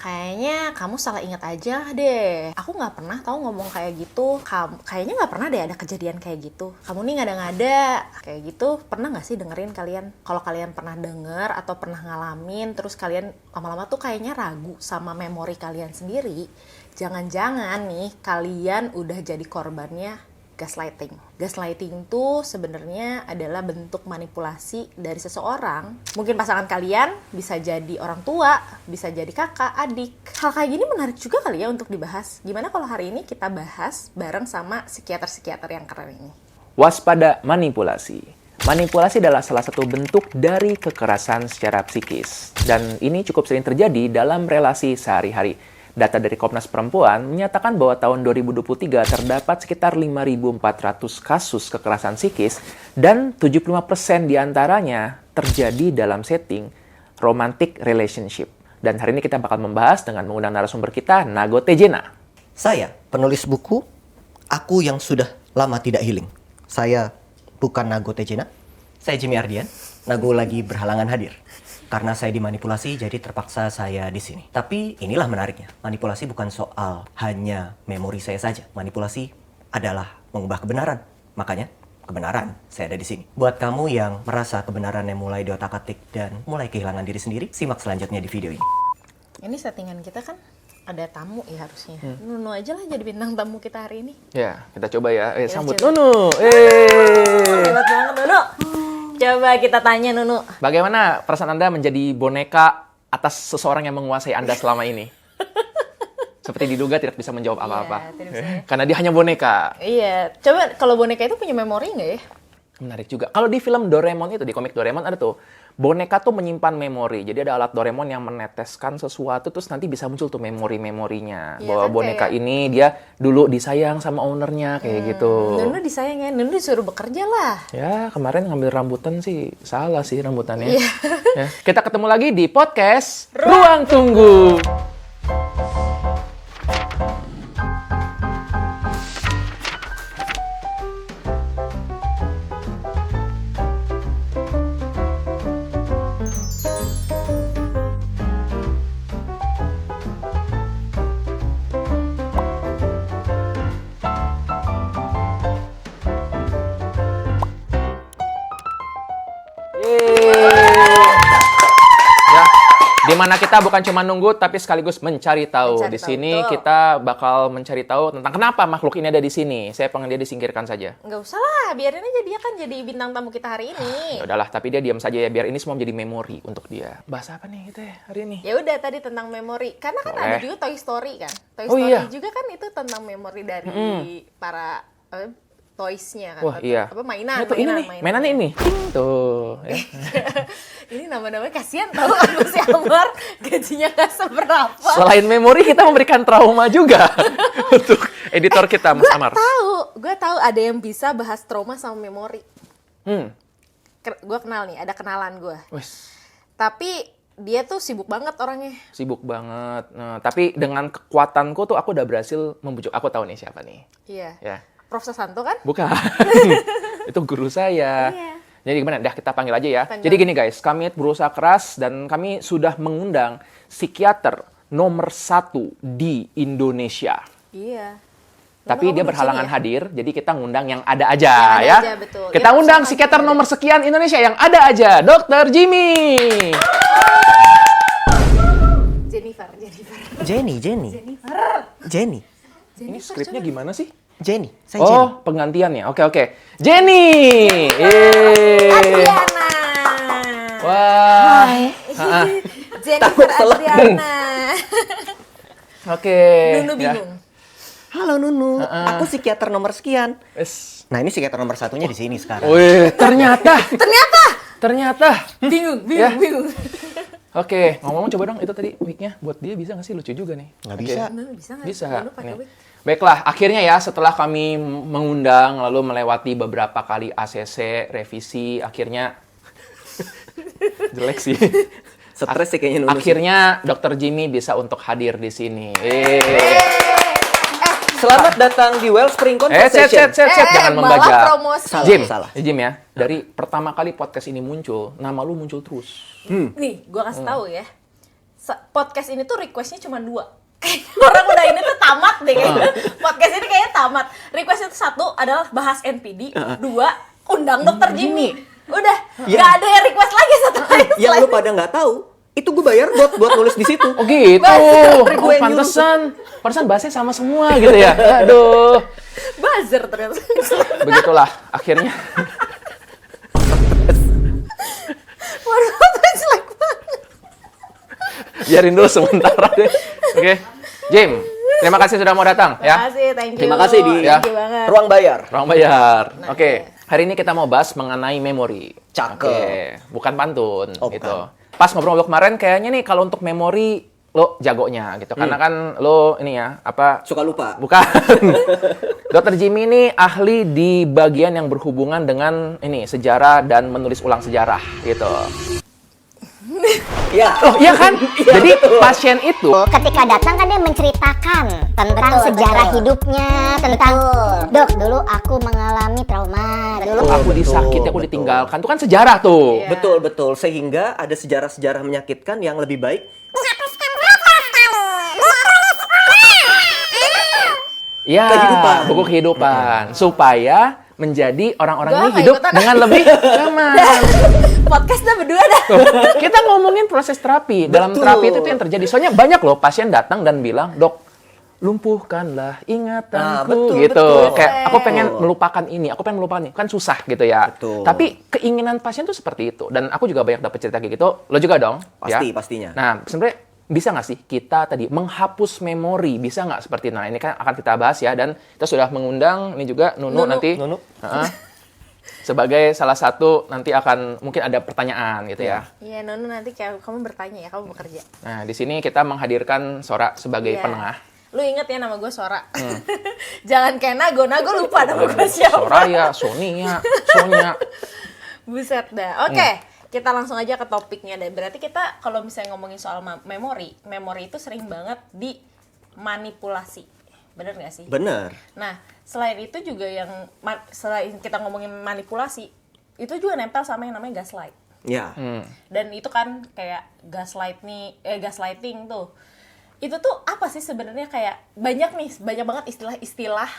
kayaknya kamu salah ingat aja deh. Aku nggak pernah tahu ngomong kayak gitu. Kayaknya nggak pernah deh ada kejadian kayak gitu. Kamu nih ngada-ngada kayak gitu. Pernah nggak sih dengerin kalian? Kalau kalian pernah denger atau pernah ngalamin, terus kalian lama-lama tuh kayaknya ragu sama memori kalian sendiri. Jangan-jangan nih kalian udah jadi korbannya gaslighting. Gaslighting tuh sebenarnya adalah bentuk manipulasi dari seseorang. Mungkin pasangan kalian bisa jadi orang tua, bisa jadi kakak, adik. Hal kayak gini menarik juga kali ya untuk dibahas. Gimana kalau hari ini kita bahas bareng sama psikiater-psikiater yang keren ini? Waspada manipulasi. Manipulasi adalah salah satu bentuk dari kekerasan secara psikis. Dan ini cukup sering terjadi dalam relasi sehari-hari. Data dari Komnas Perempuan menyatakan bahwa tahun 2023 terdapat sekitar 5.400 kasus kekerasan psikis dan 75% diantaranya terjadi dalam setting romantic relationship. Dan hari ini kita bakal membahas dengan mengundang narasumber kita, Nago Tejena. Saya, penulis buku Aku Yang Sudah Lama Tidak Healing. Saya bukan Nago Tejena. Saya Jimmy Ardian. Nago lagi berhalangan hadir. Karena saya dimanipulasi, jadi terpaksa saya di sini. Tapi inilah menariknya. Manipulasi bukan soal hanya memori saya saja. Manipulasi adalah mengubah kebenaran. Makanya, kebenaran saya ada di sini. Buat kamu yang merasa kebenarannya mulai diotak-atik dan mulai kehilangan diri sendiri, simak selanjutnya di video ini. Ini settingan kita kan ada tamu ya harusnya. Nunu aja lah jadi bintang tamu kita hari ini. Ya, kita coba ya. Sambut coba. Nunu. Hebat banget Nunu. Coba kita tanya Nunu. Bagaimana perasaan Anda menjadi boneka atas seseorang yang menguasai Anda selama ini? Seperti diduga tidak bisa menjawab apa-apa. Tidak bisa ya. Karena dia hanya boneka. Iya, coba kalau boneka itu punya memori nggak ya? Menarik juga. Kalau di film Doraemon itu, di komik Doraemon ada tuh, boneka tuh menyimpan memori. Jadi ada alat Doraemon yang meneteskan sesuatu, terus nanti bisa muncul tuh memori-memorinya. Iya, Bahwa kan, boneka kayak ini dia dulu disayang sama ownernya, kayak gitu. Nunu disayang ya, Nunu disuruh bekerja lah. Ya, kemarin ngambil rambutan sih, salah sih rambutannya. Iya. Ya. Kita ketemu lagi di podcast Ruang Tunggu. Dimana kita bukan cuma nunggu, tapi sekaligus mencari tahu. Mencari Di tahu, sini betul. kita bakal mencari tahu tentang kenapa makhluk ini ada di sini. Saya pengen dia disingkirkan saja. Nggak usah lah, biarin aja dia kan jadi bintang tamu kita hari ini. Ya udahlah, tapi dia diam saja ya, biar ini semua menjadi memori untuk dia. Bahas apa nih kita ya hari ini? Ya udah tadi tentang memori. Karena kan Boleh. ada juga Toy Story kan. Toy Oh, Story iya. juga kan itu tentang memori dari para toys-nya kan. Wah, iya. Apa mainan, Nah, tuh, ini nih, mainannya ini. Ting, tuh. Ya. Ini nama-namanya kasihan tau aku si Amar gajinya nggak seberapa. Selain memori, kita memberikan trauma juga untuk editor kita, Mas Amar. Gue tahu ada yang bisa bahas trauma sama memori. Gue kenal nih, ada kenalan gue. Wes, Tapi dia tuh sibuk banget orangnya. sibuk banget. Nah, tapi dengan kekuatanku tuh aku udah berhasil membujuk. Aku tahu nih siapa nih. Iya. Ya. Prof. Santo kan? Bukan. Itu guru saya. Iya. Jadi gimana? Dah kita panggil aja ya. Panggil. Jadi gini guys, kami berusaha keras dan kami sudah mengundang psikiater nomor 1 di Indonesia. Iya. Tapi Lalu dia kamu di berhalangan sini ya? hadir, jadi kita ngundang yang ada aja Yang ada ya. aja, betul. Kita Ya, undang sama psikiater ada. nomor sekian Indonesia yang ada aja, Dr. Jimmy. Jennifer. Jenny. Ini skripnya gimana sih? Jenny, saya Jenny. Oh, penggantiannya. Oke. Jenny. Adriana. Wah. Jennifer Adriana. Oke. Nunu ya. bingung. Halo Nunu, aku psikiater nomor sekian. Wes. Nah ini psikiater nomor satunya di sini sekarang. Wih, ternyata. Bingung. Ya. Oke, ngomong-ngomong coba dong itu tadi mic-nya buat dia bisa nggak sih? Lucu juga nih. Nggak Oke. bisa. Nunu bisa nggak? Bisa. Nunu pakai Nih. wig. Baiklah, akhirnya ya setelah kami mengundang lalu melewati beberapa kali ACC, revisi, akhirnya jelek sih. Stres sih kayaknya Nunu. Akhirnya Dr. Jimmy bisa untuk hadir di sini. Selamat datang di Wellspring Set, Conversation. jangan malah membajak. promosi. Salah. Jim ya, dari pertama kali podcast ini muncul, nama lu muncul terus. Nih, gue kasih tahu ya. podcast ini tuh requestnya cuma 2. Orang udah ini tuh tamat deh kayaknya. Podcast ini kayaknya tamat. Request itu 1 adalah bahas NPD, 2 undang Dokter Jimmy. Udah, nggak ada yang request lagi satu lain. Yang lu pada nggak tahu, itu gue bayar buat nulis di situ. Oh gitu. Buzzer. Oh, pantesan bahasnya sama semua gitu ya. Aduh. Buzzer ternyata. Begitulah akhirnya. Waduh, jelek banget. Biarin dulu sementara deh. Oke. Jim, terima kasih sudah mau datang ya. Terima kasih, thank you. Terima kasih di Thank you banget. ruang bayar. Ruang bayar. Nah, Oke. Hari ini kita mau bahas mengenai memori. Cakep. Oke. Bukan pantun Oh, gitu. bukan. Pas ngobrol kemarin kayaknya nih kalau untuk memori lo jagonya gitu. Karena kan lo ini ya, apa Suka lupa. bukan. Dokter Jimmy ini ahli di bagian yang berhubungan dengan ini sejarah dan menulis ulang sejarah gitu. Ya. Oh iya kan? Iya, Jadi betul. pasien itu Ketika datang kan dia menceritakan tentang sejarah hidupnya, tentang dok dulu aku mengalami trauma, dulu aku disakiti, aku betul. ditinggalkan. Itu kan sejarah tuh. Iya. Betul. Sehingga ada sejarah-sejarah menyakitkan yang lebih baik. Ya, Kehidupan. buku kehidupan supaya menjadi orang-orang Gua ini nggak hidup ikutan. dengan lebih nyaman. Podcast dah berdua dah. Tuh, kita ngomongin proses terapi. Dalam Betul. terapi itu yang terjadi. Soalnya banyak loh pasien datang dan bilang, "Dok, lumpuhkanlah ingatanku." betul, gitu. betul. Kayak aku pengen melupakan ini, aku pengen melupakan ini. Kan susah gitu ya. Betul. Tapi keinginan pasien tuh seperti itu. Dan aku juga banyak dapat cerita kayak gitu. Lo juga dong? Pasti, ya? pastinya. Nah, sebenarnya bisa nggak sih kita tadi menghapus memori? Bisa nggak seperti itu? Nah, ini kan akan kita bahas ya. Dan kita sudah mengundang ini juga Nunu. nanti. Nunu. Sebagai salah satu nanti akan mungkin ada pertanyaan gitu ya. Iya, Nunu nanti kamu bertanya ya, kamu bekerja. Nah, di sini kita menghadirkan Sora sebagai Iya. penengah. Lu inget ya nama gue Sora. Jangan kayak Nago lupa nama gue siapa. Soraya, Sonia, Sonya. Buset dah. Oke, kita langsung aja ke topiknya deh. Berarti kita kalau misalnya ngomongin soal memori itu sering banget dimanipulasi. Bener nggak sih? Bener. Nah, selain itu juga selain kita ngomongin manipulasi, itu juga nempel sama yang namanya gaslight. Ya. Dan itu kan kayak gaslighting tuh. Itu tuh apa sih sebenarnya, kayak banyak banget istilah-istilah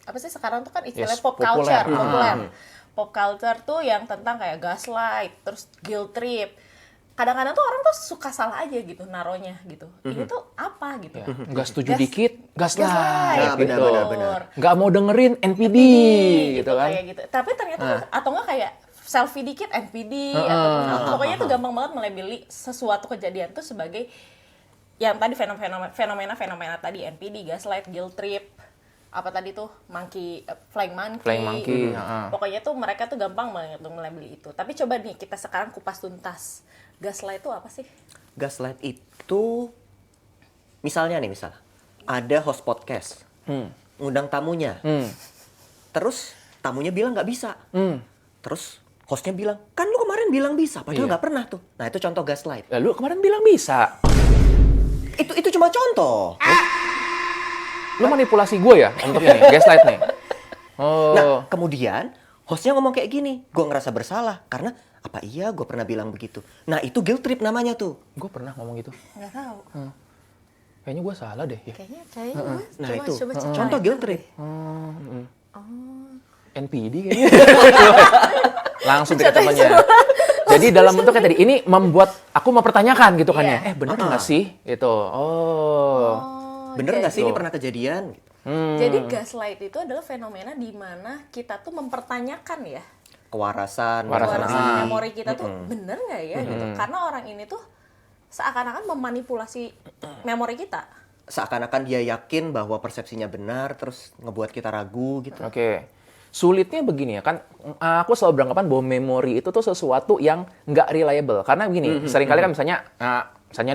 apa sih sekarang tuh kan istilahnya Yes, pop culture, populer. populer. Pop culture tuh yang tentang kayak gaslight, terus guilt trip. Kadang-kadang tuh orang tuh suka salah aja gitu naronya gitu. Ini tuh apa gitu. Ya, nggak setuju Gas- dikit, gaslight. gaslight. Nah, benar, gitu. benar. Nggak mau dengerin NPD, gitu kan. Kayak gitu. Tapi ternyata atau enggak kayak selfie dikit NPD atau pokoknya tuh gampang banget melabeli sesuatu kejadian tuh sebagai yang tadi fenomena tadi, NPD, gaslight, guilt trip, apa tadi tuh flying monkey. Pokoknya tuh mereka tuh gampang banget tuh melabeli itu. Tapi coba nih kita sekarang kupas tuntas. Gaslight itu apa sih? Gaslight itu misalnya ada host podcast, ngundang tamunya, terus tamunya bilang nggak bisa, terus hostnya bilang kan lu kemarin bilang bisa, padahal Iya. nggak pernah tuh. Nah itu contoh gaslight. Lalu kemarin bilang bisa. Itu cuma contoh. Lo manipulasi gue ya untuk ini, gaslight nih. Oh. Nah kemudian hostnya ngomong kayak gini, gue ngerasa bersalah karena apa iya gue pernah bilang begitu. Nah itu guilt trip namanya tuh. Gue pernah ngomong gitu. Nggak tahu. Kayaknya gue salah deh ya. Kayaknya gue Nah coba itu cek. contoh guilt trip. NPD kayaknya. Langsung dikatakannya. Jadi dalam bentuknya tadi ini membuat aku mempertanyakan gitu kan ya. Iya. Bener nggak sih? Gitu. Oh. Bener nggak sih ini Gitu. pernah kejadian? Jadi gaslight itu adalah fenomena di mana kita tuh mempertanyakan ya Kewarasan. kewarasan memori kita tuh bener nggak ya gitu. Karena orang ini tuh seakan-akan memanipulasi memori kita. Seakan-akan dia yakin bahwa persepsinya benar, terus ngebuat kita ragu gitu. Oke. Sulitnya begini ya kan, aku selalu beranggapan bahwa memori itu tuh sesuatu yang nggak reliable. Karena begini, seringkali kan misalnya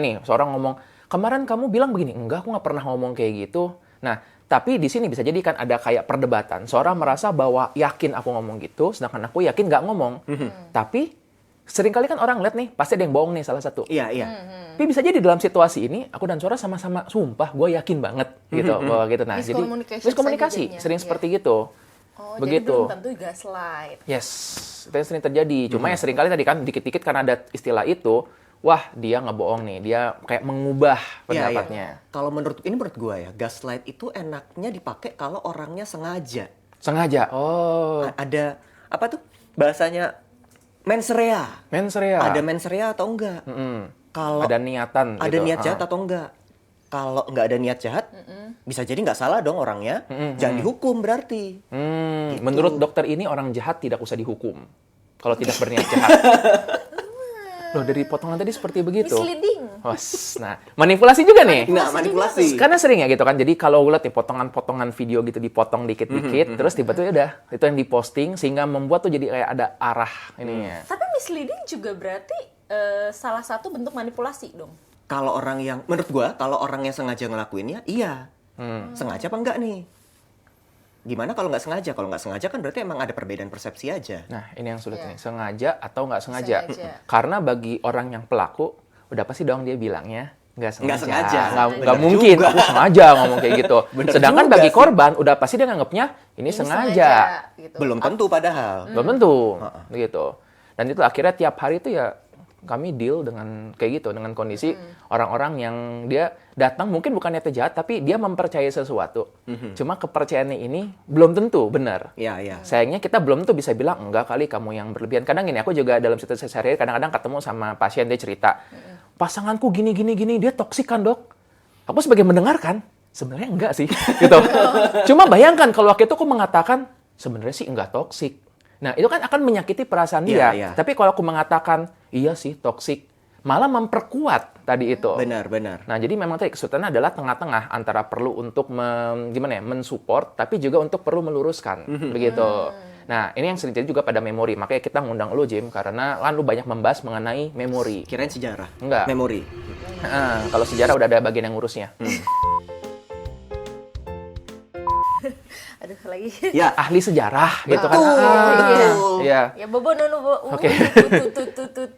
nih, seorang ngomong, kemarin kamu bilang begini, enggak aku nggak pernah ngomong kayak gitu. Nah, tapi di sini bisa jadi kan ada kayak perdebatan. Seorang merasa bahwa yakin aku ngomong gitu, sedangkan aku yakin nggak ngomong. Tapi seringkali kan orang lihat nih, pasti ada yang bohong nih salah satu. Iya. Tapi bisa jadi dalam situasi ini, aku dan Sora sama-sama, sumpah gue yakin banget gitu. Bahwa gitu. Nah, jadi Miscommunication miskomunikasi, saja sering jadinya. seperti gitu. Oh, Begitu. jadi belum tentu gaslight. Yes, itu yang sering terjadi. Cuma ya seringkali tadi kan dikit-dikit karena ada istilah itu, wah dia ngebohong nih, dia kayak mengubah Iya, pendapatnya. iya. Kalau menurut gua ya, gaslight itu enaknya dipakai kalau orangnya sengaja. Sengaja. Oh, Ada apa tuh bahasanya mens rea. mens rea. Ada mens rea atau enggak? Kalau Ada niatan. ada gitu. niat jahat atau enggak? Kalau nggak ada niat jahat, bisa jadi nggak salah dong orangnya. Jangan dihukum berarti. Gitu. Menurut dokter ini orang jahat tidak usah dihukum kalau tidak berniat jahat. Loh, dari potongan tadi seperti begitu. Misleading. Wes, nah, manipulasi juga nih. Nah, manipulasi. Karena sering ya gitu kan. Jadi kalau lihat nih potongan-potongan video gitu dipotong dikit-dikit, terus tiba-tiba udah itu yang diposting sehingga membuat tuh jadi kayak ada arah ininya. Tapi misleading juga berarti salah satu bentuk manipulasi dong. Kalau orang yang, menurut gua, kalau orangnya sengaja ngelakuinnya, iya. Sengaja apa enggak nih? Gimana kalau nggak sengaja? Kalau nggak sengaja kan berarti emang ada perbedaan persepsi aja. Nah, ini yang sulit Iya. nih. Sengaja atau nggak sengaja. Sengaja. Karena bagi orang yang pelaku, udah pasti dong dia bilangnya nggak sengaja. Nggak sengaja. Nggak Bener mungkin juga. aku sengaja ngomong kayak gitu. Bener Sedangkan juga bagi sih. korban, udah pasti dia nganggapnya ini sengaja. gitu. Belum tentu padahal. Belum tentu. Begitu. Dan itu akhirnya tiap hari itu ya kami deal dengan kayak gitu, dengan kondisi orang-orang yang dia datang mungkin bukan niatnya jahat, tapi dia mempercayai sesuatu. Cuma kepercayaannya ini belum tentu benar. Iya, iya. Sayangnya kita belum tuh bisa bilang, enggak kali kamu yang berlebihan. Kadang gini, aku juga dalam situasi sehari-hari kadang-kadang ketemu sama pasien, dia cerita, pasanganku gini, dia toksik kan dok? Aku sebagai mendengarkan, sebenarnya enggak sih. gitu. Cuma bayangkan kalau waktu itu aku mengatakan, sebenarnya sih enggak toksik. Nah, itu kan akan menyakiti perasaan dia. Iya, iya. Tapi kalau aku mengatakan, iya sih toksik, malah memperkuat tadi itu. Benar, benar. Nah, jadi memang tadi kesulitannya adalah tengah-tengah antara perlu untuk mensupport, tapi juga untuk perlu meluruskan, begitu. Nah, ini yang sering terjadi juga pada memori. Makanya kita ngundang lu, Jim, karena kan lu banyak membahas mengenai memori. Kirain sejarah. Enggak. Memori. Kalau sejarah udah ada bagian yang ngurusnya. Aduh, lagi. Ya, Ahli sejarah, gitu kan. Betul. Iya. Ya bobo dulu, Bo. Oke.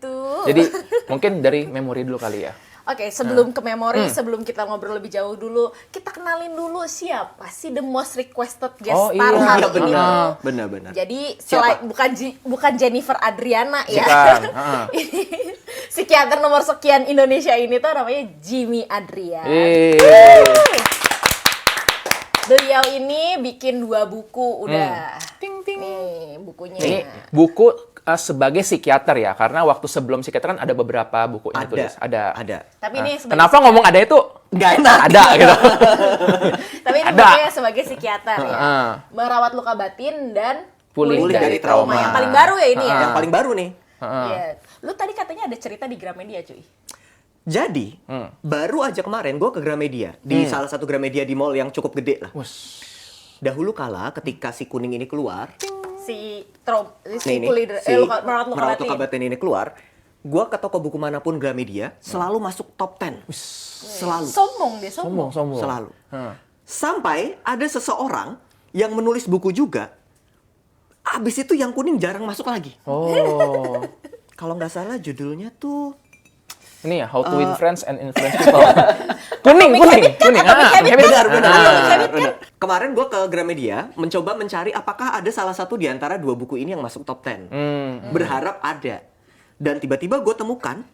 Tu. Jadi, mungkin dari memori dulu kali ya. Oke, sebelum ke memori, sebelum kita ngobrol lebih jauh dulu, kita kenalin dulu siapa sih the most requested guest Oh, star iya. hari Iya, ini. benar. Benar. Jadi Siapa? bukan Jennifer Adriana ya. Bukan. Psikiater nomor sekian Indonesia ini tuh namanya Jimmy Adrian. Beliau ini bikin 2 buku udah. Nih bukunya. Ini buku sebagai psikiater ya, karena waktu sebelum psikiater kan ada beberapa buku yang tulis. Ada. Tapi ini sebagai Kenapa ngomong ada itu? Nggak enak. Ada gitu. Tapi ini Ada. bukunya sebagai psikiater ya. Heeh. Merawat luka batin dan Pulih dari trauma. Yang paling baru ya ini ya. Yang paling baru nih. Iya. Lu tadi katanya ada cerita di Gramedia, cuy. Jadi, baru aja kemarin gue ke Gramedia. Di salah satu Gramedia di mall yang cukup gede lah. Dahulu kala ketika si kuning ini keluar, Si nih, pulih merawat luka merawat batin. luka batin ini keluar, gue ke toko buku manapun Gramedia selalu masuk top 10. Selalu. Sombong dia, sombong. Sombong. Selalu. Sampai ada seseorang yang menulis buku juga, abis itu yang kuning jarang masuk lagi. Oh. Kalau nggak salah judulnya tuh Ini ya, How to Win Friends and Influence People. kuning. benar. Kemarin gue ke Gramedia mencoba mencari apakah ada salah satu di antara 2 buku ini yang masuk top 10. Berharap ada. Dan tiba-tiba gue temukan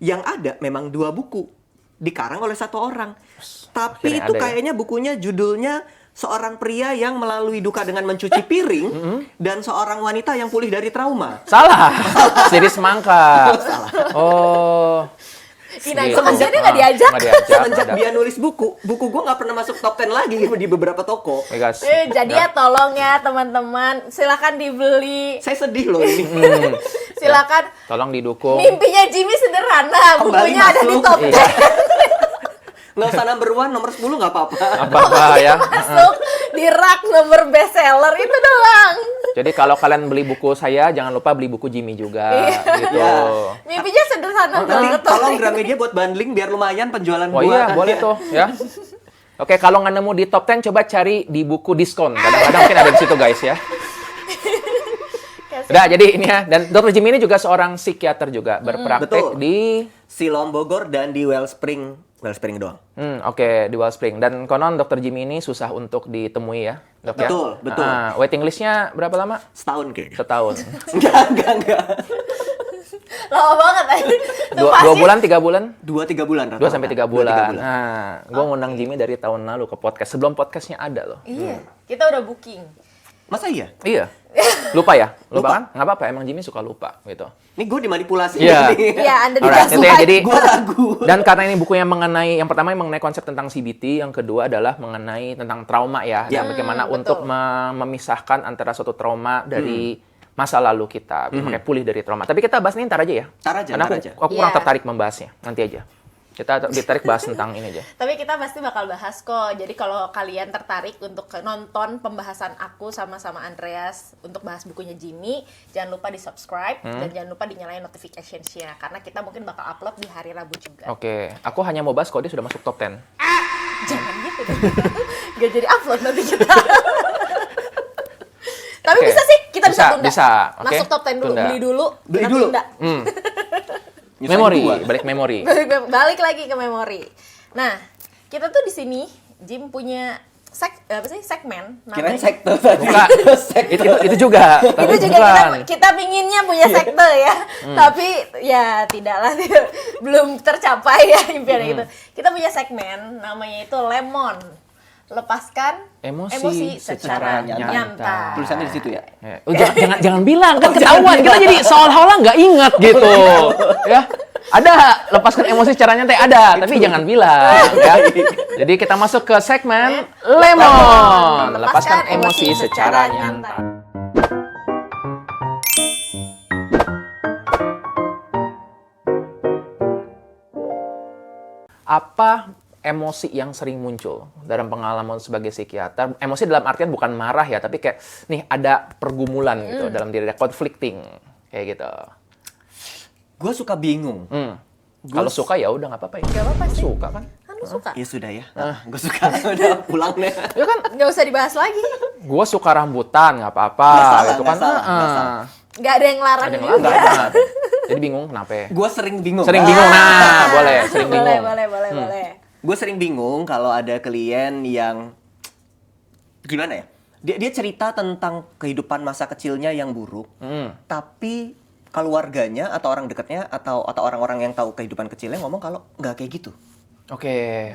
yang ada memang 2 buku dikarang oleh 1 orang. Tapi Akhirnya itu ada ya? kayaknya bukunya judulnya seorang pria yang melalui duka dengan mencuci piring dan seorang wanita yang pulih dari trauma. Salah. Series Semangka. Oh. Semenjak dia nggak diajak. Nggak diajak. Semenjak ada. dia nulis buku gue nggak pernah masuk top 10 lagi di beberapa toko. Ya, guys. Jadi ya tolong ya teman-teman, silakan dibeli. Saya sedih loh ini. Silakan. Tolong didukung. Mimpinya Jimmy sederhana, Kembali bukunya ada di masuk. top 10. Iya. Nggak usah number 1, nomor 10 nggak apa-apa. Apa ya? Masuk di rak nomor bestseller itu doang. Jadi kalau kalian beli buku saya, jangan lupa beli buku Jimmy juga. Gitu. Iya. Mimpinya sederhana Nanti banget. tolong Gramedia buat bundling biar lumayan penjualan Oh gua. iya, boleh tuh ya. Oke, kalau nggak nemu di top 10, coba cari di buku diskon. Kadang-kadang mungkin ada di situ guys ya. Udah, jadi ini ya. Dan Dr. Jimmy ini juga seorang psikiater juga. Berpraktek Betul. di... Siloam Bogor dan di Wellspring doang. Oke, di Wellspring. Dan konon Dr. Jimmy ini susah untuk ditemui ya, dok ya? Betul. Waiting list-nya berapa lama? Setahun kayaknya. Setahun. Enggak. Lama banget aja. Dua bulan, 3 bulan? 2-3 bulan. 2 sampai 3 bulan. Nah, gue ngundang Jimmy dari tahun lalu ke podcast. Sebelum podcastnya ada loh. Iya, kita udah booking. Masa iya? Iya. Lupa ya? Lupa. Kan? Nggak apa-apa, emang Jimmy suka lupa gitu. Ini gue dimanipulasi. Iya. Iya, Anda Alright, itu ya, jadi Gue ragu. dan karena ini bukunya mengenai, yang pertama mengenai konsep tentang CBT, yang kedua adalah mengenai tentang trauma ya, dan bagaimana untuk memisahkan antara suatu trauma dari masa lalu kita, makanya pulih dari trauma. Tapi kita bahas ini ntar aja ya. Karena aku kurang tertarik membahasnya, nanti aja. Kita ditarik bahas tentang ini aja. Tapi kita pasti bakal bahas kok. Jadi kalau kalian tertarik untuk nonton pembahasan aku sama Andreas untuk bahas bukunya Jimmy, jangan lupa di-subscribe dan jangan lupa dinyalain notification-nya karena kita mungkin bakal upload di hari Rabu juga. Oke, aku hanya mau bahas kalau dia sudah masuk top 10. Jangan gitu dong. Gak jadi upload nanti kita. Tapi bisa sih, kita bisa tunda. Bisa, oke. Masuk top 10 dulu, Tunda. beli dulu. Tunda. Memori, balik memori. Balik lagi ke memori. Nah, kita tuh di sini Jim punya segmen Kirain namanya. sekte tadi. Bukan. itu juga. Tapi Itu juga bukan. kita pinginnya punya sekte ya. Tapi ya tidaklah belum tercapai ya impian itu. Kita punya segmen namanya itu Lemon. Lepaskan Emosi secara nyata. Tulisannya di situ ya. Jangan bilang, kan ketahuan. Kita jadi seolah-olah nggak ingat gitu. Ya, ada lepaskan emosi secara nyantai, ada, tapi jangan bilang. Ya. Jadi kita masuk ke segmen Lemon. Lepaskan emosi secara nyata. Apa emosi yang sering muncul dalam pengalaman sebagai psikiater? Emosi dalam artian bukan marah ya, tapi kayak nih ada pergumulan gitu dalam diri, ada conflicting kayak gitu. Gue suka bingung. Kalau suka ya udah nggak apa-apa ya. Gak apa-apa sih. Suka kan? Kan lu suka. Ya sudah ya. Gue suka. Udah pulang deh. Ya kan, Gak usah dibahas lagi. gue suka rambutan nggak apa-apa. Nggak salah, Itu nggak kan. salah, nggak salah. Gak ada yang larang Ada yang juga. nggak. Jadi bingung kenapa? Gue sering bingung. Sering bingung, nah boleh. Sering bingung. Boleh. Gue sering bingung kalau ada klien yang gimana ya? Dia cerita tentang kehidupan masa kecilnya yang buruk, tapi keluarganya atau orang dekatnya atau orang-orang yang tahu kehidupan kecilnya ngomong kalau nggak kayak gitu. Oke.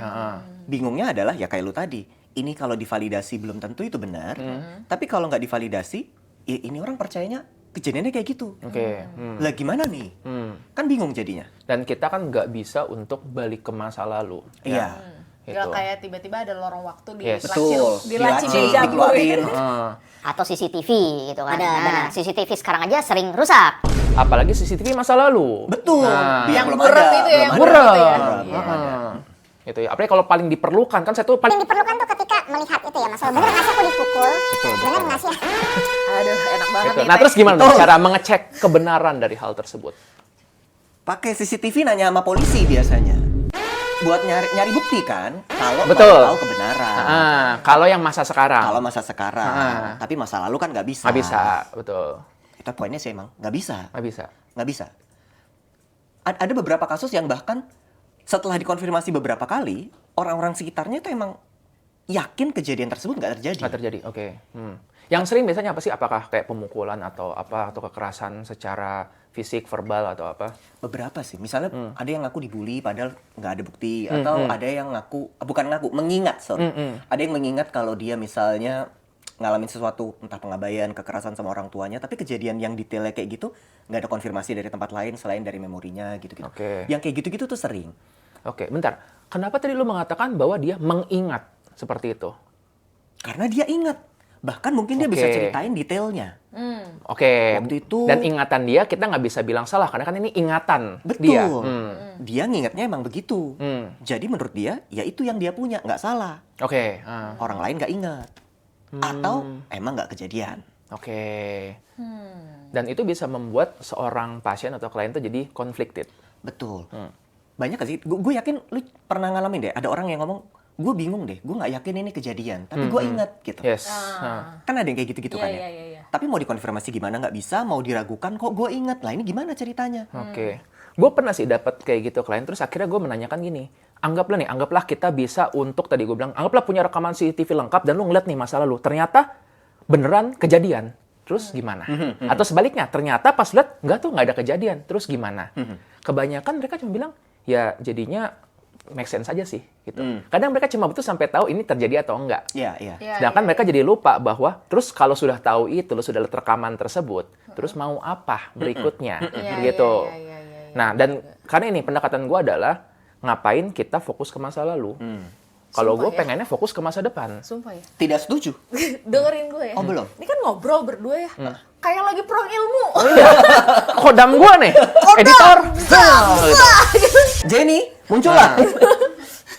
Bingungnya adalah ya kayak lu tadi. Ini kalau divalidasi belum tentu itu benar, tapi kalau nggak divalidasi, ya ini orang percayanya kejadiannya kayak gitu. Oke. Lah gimana nih? Kan bingung jadinya. Dan kita kan nggak bisa untuk balik ke masa lalu. Iya. Gitu. Gak kayak tiba-tiba ada lorong waktu di Yes. di laci meja dikeluarin. Atau CCTV gitu kan. Nah, CCTV sekarang aja sering rusak. Apalagi CCTV masa lalu. Betul. Nah, Biar Yang belum burem ada, itu ya, yang belum burem ada. itu ya. Belum ada. Gitu ya. Apalagi kalau paling diperlukan kan saya tuh paling Yang diperlukan tuh ketika melihat itu ya, Mas. Bener nggak sih aku dipukul? Bener nggak sih? Aduh, enak banget gitu. nih. Nah, Teh. terus gimana dong cara mengecek kebenaran dari hal tersebut? Pakai CCTV nanya sama polisi biasanya. Buat nyari bukti kan, kalau Betul. mau tahu kebenaran. Kalau yang masa sekarang. Kalau masa sekarang, tapi masa lalu kan nggak bisa. Nggak bisa, betul. Itu poinnya sih emang nggak bisa, Nggak bisa. nggak bisa. Ada beberapa kasus yang bahkan setelah dikonfirmasi beberapa kali, orang-orang sekitarnya itu emang yakin kejadian tersebut nggak terjadi. Nggak terjadi, oke. Yang sering biasanya apa sih? Apakah kayak pemukulan atau apa, atau kekerasan secara fisik, verbal atau apa? Beberapa sih, misalnya ada yang ngaku dibully padahal nggak ada bukti, atau ada yang mengingat, ada yang mengingat kalau dia misalnya ngalamin sesuatu, entah pengabaian, kekerasan sama orang tuanya, tapi kejadian yang detailnya kayak gitu nggak ada konfirmasi dari tempat lain selain dari memorinya gitu-gitu. Oke. Yang kayak gitu-gitu tuh sering. Oke, bentar. Kenapa tadi lu mengatakan bahwa dia mengingat seperti itu? Karena dia ingat, bahkan mungkin dia bisa Oke. ceritain detailnya. Oke. Waktu itu- Dan ingatan dia kita nggak bisa bilang salah karena kan ini ingatan Betul. dia. Dia ngingetnya emang begitu. Jadi menurut dia, ya itu yang dia punya, nggak salah. Oke. Orang lain nggak ingat. Atau emang nggak kejadian. Oke. Dan itu bisa membuat seorang pasien atau klien itu jadi conflicted. Betul. Banyak gak sih? Gue yakin lu pernah ngalamin deh. Ada orang yang ngomong, gue bingung deh, gue nggak yakin ini kejadian. Tapi gue ingat gitu. Yes. Kan ada yang kayak gitu-gitu kan ya. Iya. Tapi mau dikonfirmasi gimana nggak bisa, mau diragukan kok gue ingat. Lah ini gimana ceritanya? Oke. Gue pernah sih dapat kayak gitu klien, terus akhirnya gue menanyakan gini, anggaplah kita bisa untuk, tadi gue bilang, anggaplah punya rekaman CCTV lengkap dan lu ngeliat nih masa lalu, ternyata beneran kejadian. terus gimana? Atau sebaliknya, ternyata pas lihat, nggak ada kejadian, terus gimana? Kebanyakan mereka cuma bilang, ya jadinya make sense aja sih, gitu. Kadang mereka cuma butuh sampai tahu ini terjadi atau enggak. Iya, iya. Sedangkan mereka jadi lupa bahwa, terus kalau sudah tahu itu, lo sudah lihat rekaman tersebut, terus mau apa berikutnya, gitu. Nah, dan karena ini pendekatan gue adalah, ngapain kita fokus ke masa lalu? Kalau gue pengennya fokus ke masa depan. Sumpah ya. Tidak setuju. Dengerin gue ya. Oh, belum? Ini kan ngobrol berdua ya. Kayak lagi perang ilmu. Kodam gue nih, editor. Gitu. Jenny, muncullah.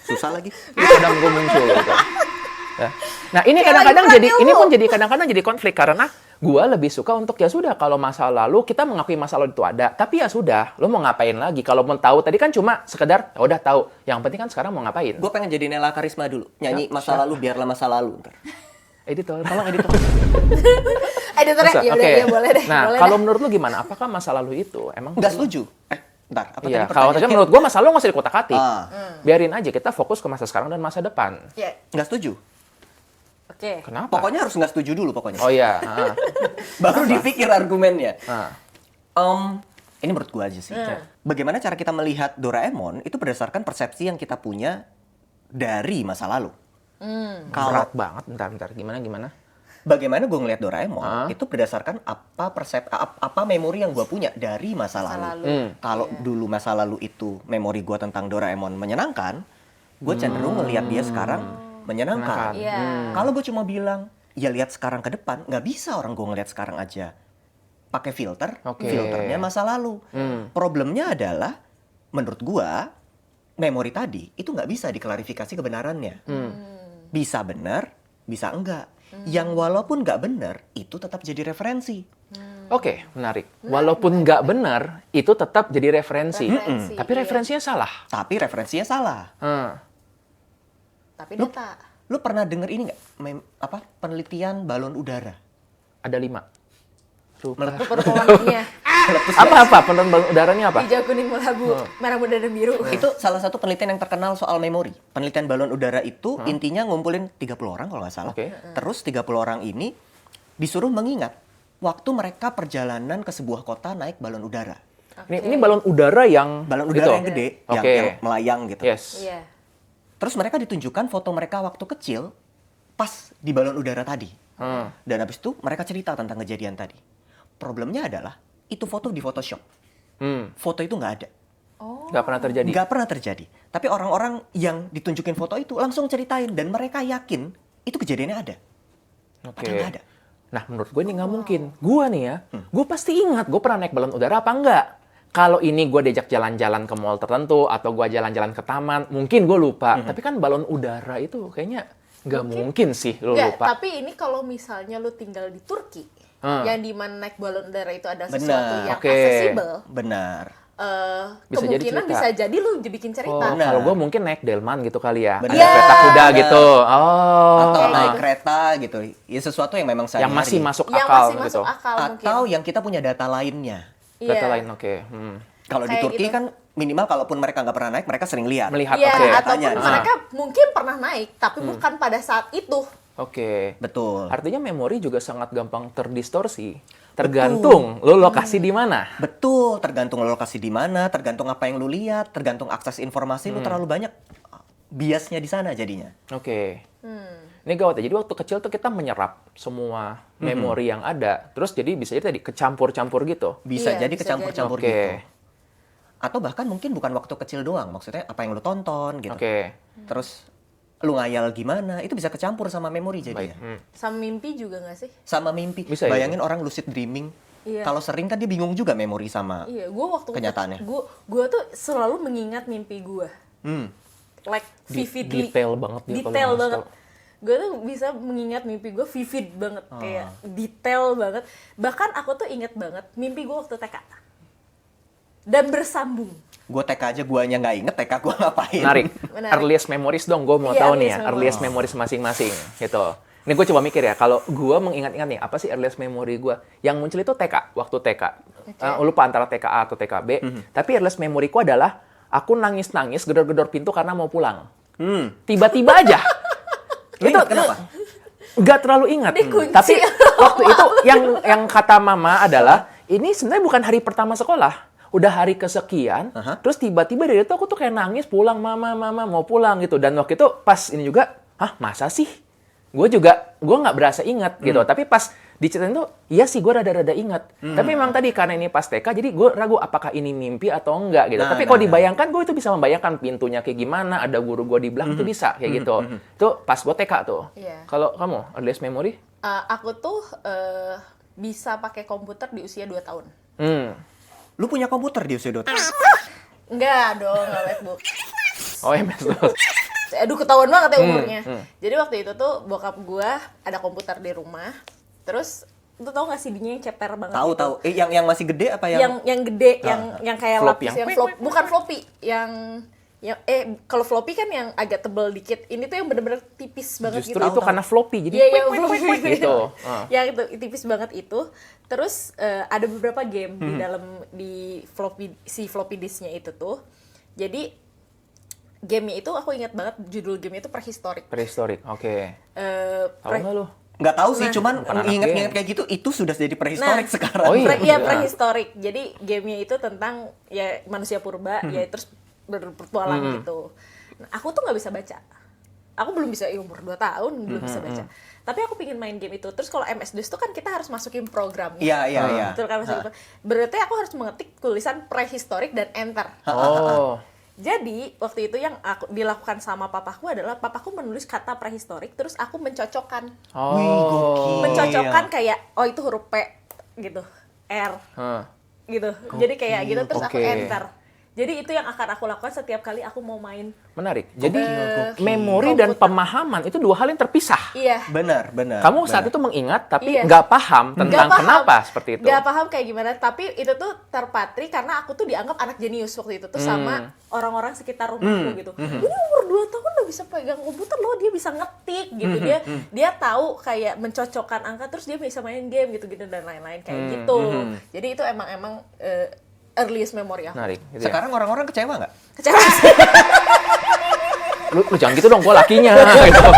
Susah lagi. Kodam gue muncul. Gitu. Ya. Nah ini Kayak kadang-kadang lagi jadi, perang ini ilmu. pun jadi kadang-kadang jadi konflik karena gue lebih suka untuk ya sudah kalau masa lalu kita mengakui masa lalu itu ada, tapi ya sudah, lo mau ngapain lagi? Kalau mau tahu tadi kan cuma sekedar ya udah tahu. Yang penting kan sekarang mau ngapain? Gue pengen jadi Nela Karisma dulu. Nyanyi masa lalu biarlah masa lalu. Ntar. Editor, tolong editor. Editornya, Bisa, ya udah, oke. ya boleh deh. Nah, boleh kalau deh. menurut lu gimana? Apakah masa lalu itu emang Nggak setuju. Bentar. Apa Iya, tadi kalau tadi pertanyaannya? menurut gua masa lalu nggak usah dikotak-katik. Ah. Biarin aja kita fokus ke masa sekarang dan masa depan. Ya, Nggak setuju. oke. Kenapa? Pokoknya harus nggak setuju dulu pokoknya. Oh iya, Baru dipikir argumennya. ah. Ini menurut gua aja sih. Bagaimana cara kita melihat Doraemon itu berdasarkan persepsi yang kita punya dari masa lalu. Kalau Berat banget. Bentar, gimana? bagaimana gue ngelihat Doraemon itu berdasarkan apa memori yang gue punya dari masa lalu. Kalau dulu masa lalu itu memori gue tentang Doraemon menyenangkan, gue cenderung ngelihat dia sekarang menyenangkan. Iya. Kalau gue cuma bilang, ya lihat sekarang ke depan, nggak bisa orang gue ngelihat sekarang aja. Pakai filter, Oke. filternya masa lalu. Problemnya adalah, menurut gue, memori tadi itu nggak bisa diklarifikasi kebenarannya. Bisa benar, bisa enggak. Yang walaupun nggak benar, itu tetap jadi referensi. Oke, menarik. Walaupun nggak benar, itu tetap jadi referensi. Referensi, Tapi iya. referensinya salah. Tapi referensinya salah. Tapi data. Lu pernah denger ini nggak? Penelitian balon udara. Ada 5. Itu perumpamannya. Apa? Penonton balon udaranya apa? Hijau, kuning, abu, merah, muda, dan biru. Itu salah satu penelitian yang terkenal soal memori. Penelitian balon udara itu intinya ngumpulin 30 orang kalau nggak salah. Oke. Terus 30 orang ini disuruh mengingat waktu mereka perjalanan ke sebuah kota naik balon udara. Ini balon udara yang Balon udara itu? yang gede, Oke. yang melayang gitu. Yes. Iya. Terus mereka ditunjukkan foto mereka waktu kecil pas di balon udara tadi. Dan habis itu mereka cerita tentang kejadian tadi. Problemnya adalah itu foto di Photoshop. Foto itu nggak ada. Nggak pernah terjadi. Nggak pernah terjadi. Tapi orang-orang yang ditunjukin foto itu langsung ceritain dan mereka yakin itu kejadiannya ada. Oke. Padahal nggak ada. Nah, menurut gue ini nggak mungkin. Gue nih ya, gue pasti ingat gue pernah naik balon udara apa enggak. Kalau ini gue diajak jalan-jalan ke mall tertentu atau gue jalan-jalan ke taman, mungkin gue lupa. Tapi kan balon udara itu kayaknya nggak mungkin sih lo Nggak, lupa. tapi ini kalau misalnya lu tinggal di Turki, yang di mana naik balon udara itu ada sesuatu Benar. yang Oke. accessible, Benar. Bisa jadi kemungkinan cerita. bisa jadi lu bikin Oh, cerita. Benar. kalau gue mungkin naik delman gitu kali ya. Benar. Ada kereta kuda Benar. gitu. Oh. Atau Kayak naik gitu. kereta gitu. Ya sesuatu yang memang Yang masih sehari-hari. masuk Yang akal masih gitu. masuk akal mungkin. Atau yang kita punya data lainnya. Iya. Data lain, oke. Kalau di Kayak Turki gitu. kan minimal kalaupun mereka nggak pernah naik, mereka sering lihat. Melihat, Iya, oke. ataupun Datanya. mereka mungkin pernah naik, tapi bukan pada saat itu. Oke. Betul. Artinya memori juga sangat gampang terdistorsi. Tergantung lo lokasi di mana. Betul, tergantung lo lokasi di mana, tergantung apa yang lu lihat, tergantung akses informasi lu terlalu banyak biasnya di sana jadinya. Oke. Ini gawat ya. Jadi waktu kecil tuh kita menyerap semua memori yang ada. Terus jadi bisa jadi tadi kecampur-campur gitu. Bisa Iya, jadi bisa kecampur-campur jadi. gitu. Oke. Atau bahkan mungkin bukan waktu kecil doang, maksudnya apa yang lu tonton gitu. Oke. Terus lu ngayal gimana, itu bisa kecampur sama memori jadinya. Sama mimpi juga nggak sih? Sama mimpi. Bisa ya? Bayangin orang lucid dreaming. Iya. Kalau sering kan dia bingung juga memori sama. Iya, gue waktu Kenyataannya. gue tuh selalu mengingat mimpi gue, like vividly. Detail banget dia kalau Detail ngasih banget. tau. Gue tuh bisa mengingat mimpi gue vivid banget, kayak detail banget. Bahkan aku tuh inget banget mimpi gue waktu TK. Dan bersambung. Gue TK aja guanya nggak inget, TK gua ngapain. Menarik. Menarik. Earliest memories dong, gue mau Iya, tahu nih ya. earliest Earliest memories masing-masing gitu. Ini gue coba mikir ya, kalau gue mengingat-ingat nih, apa sih earliest memory gue? Yang muncul itu TK, waktu TK. Lupa antara TKA atau TKB. Tapi earliest memory ku adalah, aku nangis-nangis, gedor-gedor pintu karena mau pulang. Tiba-tiba aja. Lu ingat kenapa? nggak terlalu ingat. Dikunci. Tapi waktu itu yang kata mama adalah, ini sebenarnya bukan hari pertama sekolah. Udah hari kesekian, terus tiba-tiba dari itu aku tuh kayak nangis pulang, mama mau pulang gitu. Dan waktu itu pas ini juga, masa sih? Gue nggak berasa ingat gitu. Tapi pas diceritain tuh, iya sih gue rada-rada ingat. Tapi memang tadi karena ini pas TK, jadi gue ragu apakah ini mimpi atau enggak gitu. Tapi kalau dibayangkan, gue itu bisa membayangkan pintunya kayak gimana, ada guru gue di belakang itu bisa kayak gitu. Itu pas gue TK tuh. Iya. Kalau kamu, earliest memory? Aku tuh bisa pakai komputer di usia 2 tahun. Lu punya komputer di usia 2 tahun? Enggak dong, enggak MacBook. Oh, MS tuh. Aduh, ketahuan banget ya umurnya. Jadi waktu itu tuh bokap gua ada komputer di rumah. Terus lu tau gak CD-nya yang ceper banget? Tahu. Yang masih gede apa yang? Yang gede, yang kayak Floppy, lapis, bukan floppy, kalau floppy kan yang agak tebel dikit. Ini tuh yang bener-bener tipis banget Justru gitu. itu karena floppy, jadi Iya, floppy gitu. Yang itu tipis banget itu. Terus ada beberapa game di dalam floppy disknya itu tuh. Jadi game-nya itu aku ingat banget, judul game-nya itu Prehistoric. Prehistoric, oke. Tahu nggak lu? Nggak tahu sih, cuman bukan anak inget-inget game. kayak gitu, itu sudah jadi prehistorik sekarang. Oh iya. Iya, Prehistoric. Jadi game-nya itu tentang ya manusia purba, ya terus berpetualang gitu. Nah, aku tuh nggak bisa baca. Aku belum bisa, umur 2 tahun belum bisa baca. Tapi aku pingin main game itu. Terus kalau MS-DOS itu kan kita harus masukin programnya. Iya. Betul kan, berarti aku harus mengetik tulisan prehistoric dan enter. Oh. Jadi waktu itu yang aku dilakukan sama papaku adalah papaku menulis kata prehistorik, terus aku mencocokkan. Mencocokkan kayak itu huruf P gitu, R gitu. Jadi kayak gitu terus aku enter. Jadi itu yang akan aku lakukan setiap kali aku mau main. Menarik. Jadi memori dan pemahaman itu 2 hal yang terpisah. Iya. Benar. Kamu saat itu mengingat tapi Iya. nggak paham tentang kenapa seperti itu. Nggak paham kayak gimana, tapi itu tuh terpatri karena aku tuh dianggap anak jenius waktu itu tuh sama orang-orang sekitar rumahku gitu. Ini umur 2 tahun udah bisa pegang komputer loh, dia bisa ngetik gitu. Dia tahu kayak mencocokkan angka, terus dia bisa main game gitu-gitu dan lain-lain kayak gitu. Jadi itu emang earliest memory aku. Menarik. Gitu ya. Sekarang orang-orang kecewa nggak? Kecewa sih. Lu jangan gitu dong, gue lakinya. Gitu.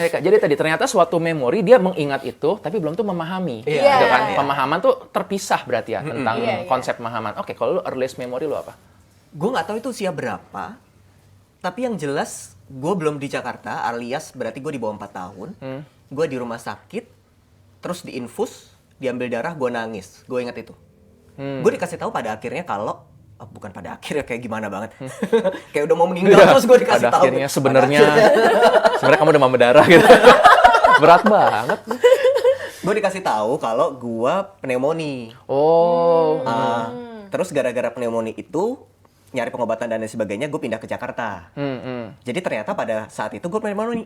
Kak, jadi tadi ternyata suatu memori dia mengingat itu, tapi belum tuh memahami. Iya. Gitu kan? Iya. Pemahaman tuh terpisah berarti ya tentang Iya. konsep pemahaman. Oke, kalau lu earliest memory lu apa? Gue nggak tahu itu usia berapa, tapi yang jelas gue belum di Jakarta, alias berarti gue di bawah 4 tahun. Gue di rumah sakit, terus diinfus, diambil darah, gue nangis. Gue ingat itu. Gue dikasih tahu pada akhirnya kalau bukan pada akhirnya, kayak gimana banget. Kayak udah mau meninggal terus gue dikasih Pada tahu. akhirnya sebenarnya kamu udah mau berdarah gitu. Berat banget. Gue dikasih tahu kalau gue pneumonia. Oh. Terus gara-gara pneumonia itu nyari pengobatan dan lain sebagainya, gue pindah ke Jakarta. Jadi ternyata pada saat itu gue pneumonia.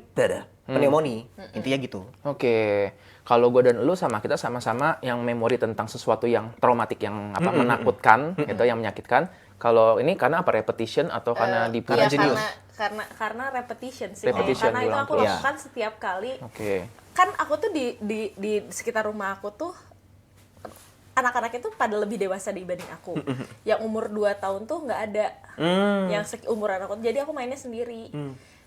Intinya gitu. Oke. Kalau gue dan lu kita sama-sama yang memori tentang sesuatu yang traumatik, yang menakutkan, gitu, yang menyakitkan. Kalau ini karena apa, repetition atau karena karena jenius? Karena repetition sih. Repetition, Karena itu diulang aku terus. lakukan setiap kali. Oke. Kan aku tuh di sekitar rumah aku tuh anak-anak itu pada lebih dewasa dibanding aku. Yang umur 2 tahun tuh nggak ada. Yang umuran aku. Jadi aku mainnya sendiri.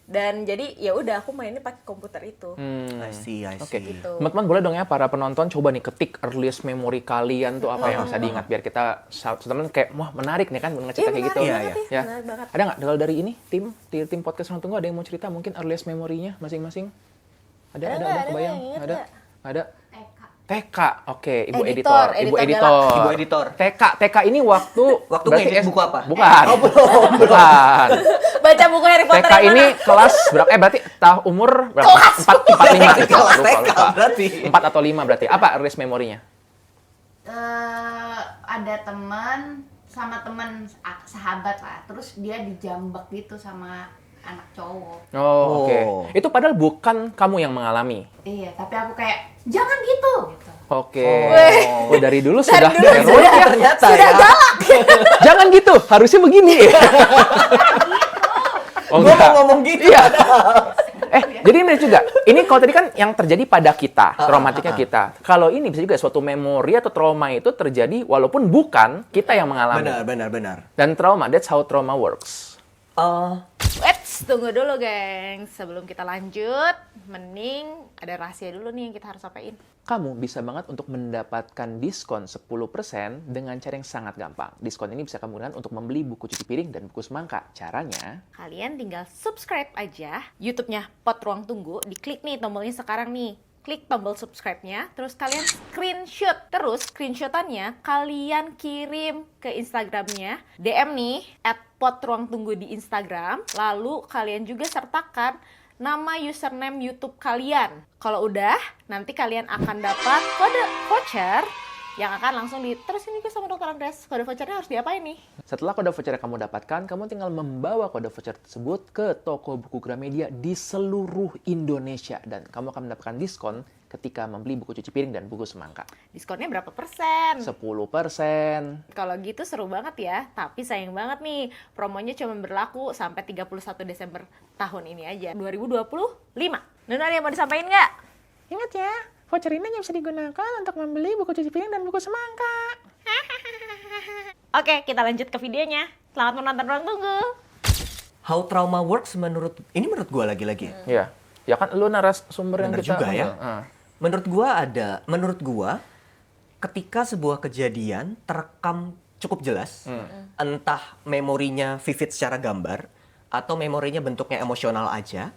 Dan jadi ya udah aku mainnya pakai komputer itu. I see. Oke. Gitu. Teman-teman boleh dong ya para penonton coba nih ketik earliest memory kalian tuh apa yang bisa diingat biar kita teman-teman kayak wah menarik nih kan mendengar cerita kayak gitu. Menarik banget Ya. menarik banget. Ada nggak dari ini tim podcast Ruang Tunggu ada yang mau cerita mungkin earliest memory-nya masing-masing? Ada kebayang? yang ingat Ada. TK. Oke, Ibu Editor, Editor. Ibu editor Editor. Ibu Editor. TK ini waktu berarti ngedit buku apa? Bukan. Bukan. Baca buku Harry Potter TK yang ini mana? kelas berapa? Berarti umur berapa? 4 5 gitu. Kelas TK berarti. 4 atau 5 berarti. Apa earliest memorinya? Ada teman sama teman sahabat lah, terus dia dijambak gitu sama anak cowok. Oh, oke. Itu padahal bukan kamu yang mengalami. Iya, tapi aku kayak jangan gitu. Oke. Oh, dari dulu sudah dulu heroik ya. Ternyata Sudah ya. galak. Jangan gitu, harusnya begini. Oh, Gue mau ngomong gitu. Iya. Jadi ini juga. Ini kalau tadi kan yang terjadi pada kita, traumatiknya kita. Kalau ini bisa juga suatu memori atau trauma itu terjadi walaupun bukan kita yang mengalami. Benar. Dan trauma, that's how trauma works. Tunggu dulu gengs. Sebelum kita lanjut, mending ada rahasia dulu nih yang kita harus sampaikan. Kamu bisa banget untuk mendapatkan diskon 10% dengan cara yang sangat gampang. Diskon ini bisa kamu gunakan untuk membeli buku cuci piring dan buku semangka. Caranya, Kalian tinggal subscribe aja YouTube-nya Pot Ruang Tunggu. Diklik nih tombolnya sekarang nih. Klik tombol subscribe-nya, terus kalian screenshot. Terus screenshotannya kalian kirim ke Instagramnya. DM nih, @potruangtunggu di Instagram. Lalu kalian juga sertakan nama username YouTube kalian. Kalau udah, nanti kalian akan dapat kode voucher yang akan langsung diterusin juga sama Dr. Andres. Kode vouchernya harus diapain nih? setelah kode voucher yang kamu dapatkan, kamu tinggal membawa kode voucher tersebut ke toko buku Gramedia di seluruh Indonesia. Dan kamu akan mendapatkan diskon ketika membeli buku cuci piring dan buku semangka. Diskonnya berapa persen? 10%. Kalau gitu seru banget ya, tapi sayang banget nih, promonya cuma berlaku sampai 31 Desember tahun ini aja, 2025. Nona ada yang mau disampaikan nggak? Ingat ya, voucher ini hanya bisa digunakan untuk membeli buku cuci piring dan buku semangka. Oke, kita lanjut ke videonya. Selamat menonton Ruang Tunggu. How trauma works menurut gue lagi-lagi. Iya. Ya kan lu narasumber yang Bener kita juga ya. Ah. Menurut gua ketika sebuah kejadian terekam cukup jelas, entah memorinya vivid secara gambar atau memorinya bentuknya emosional aja,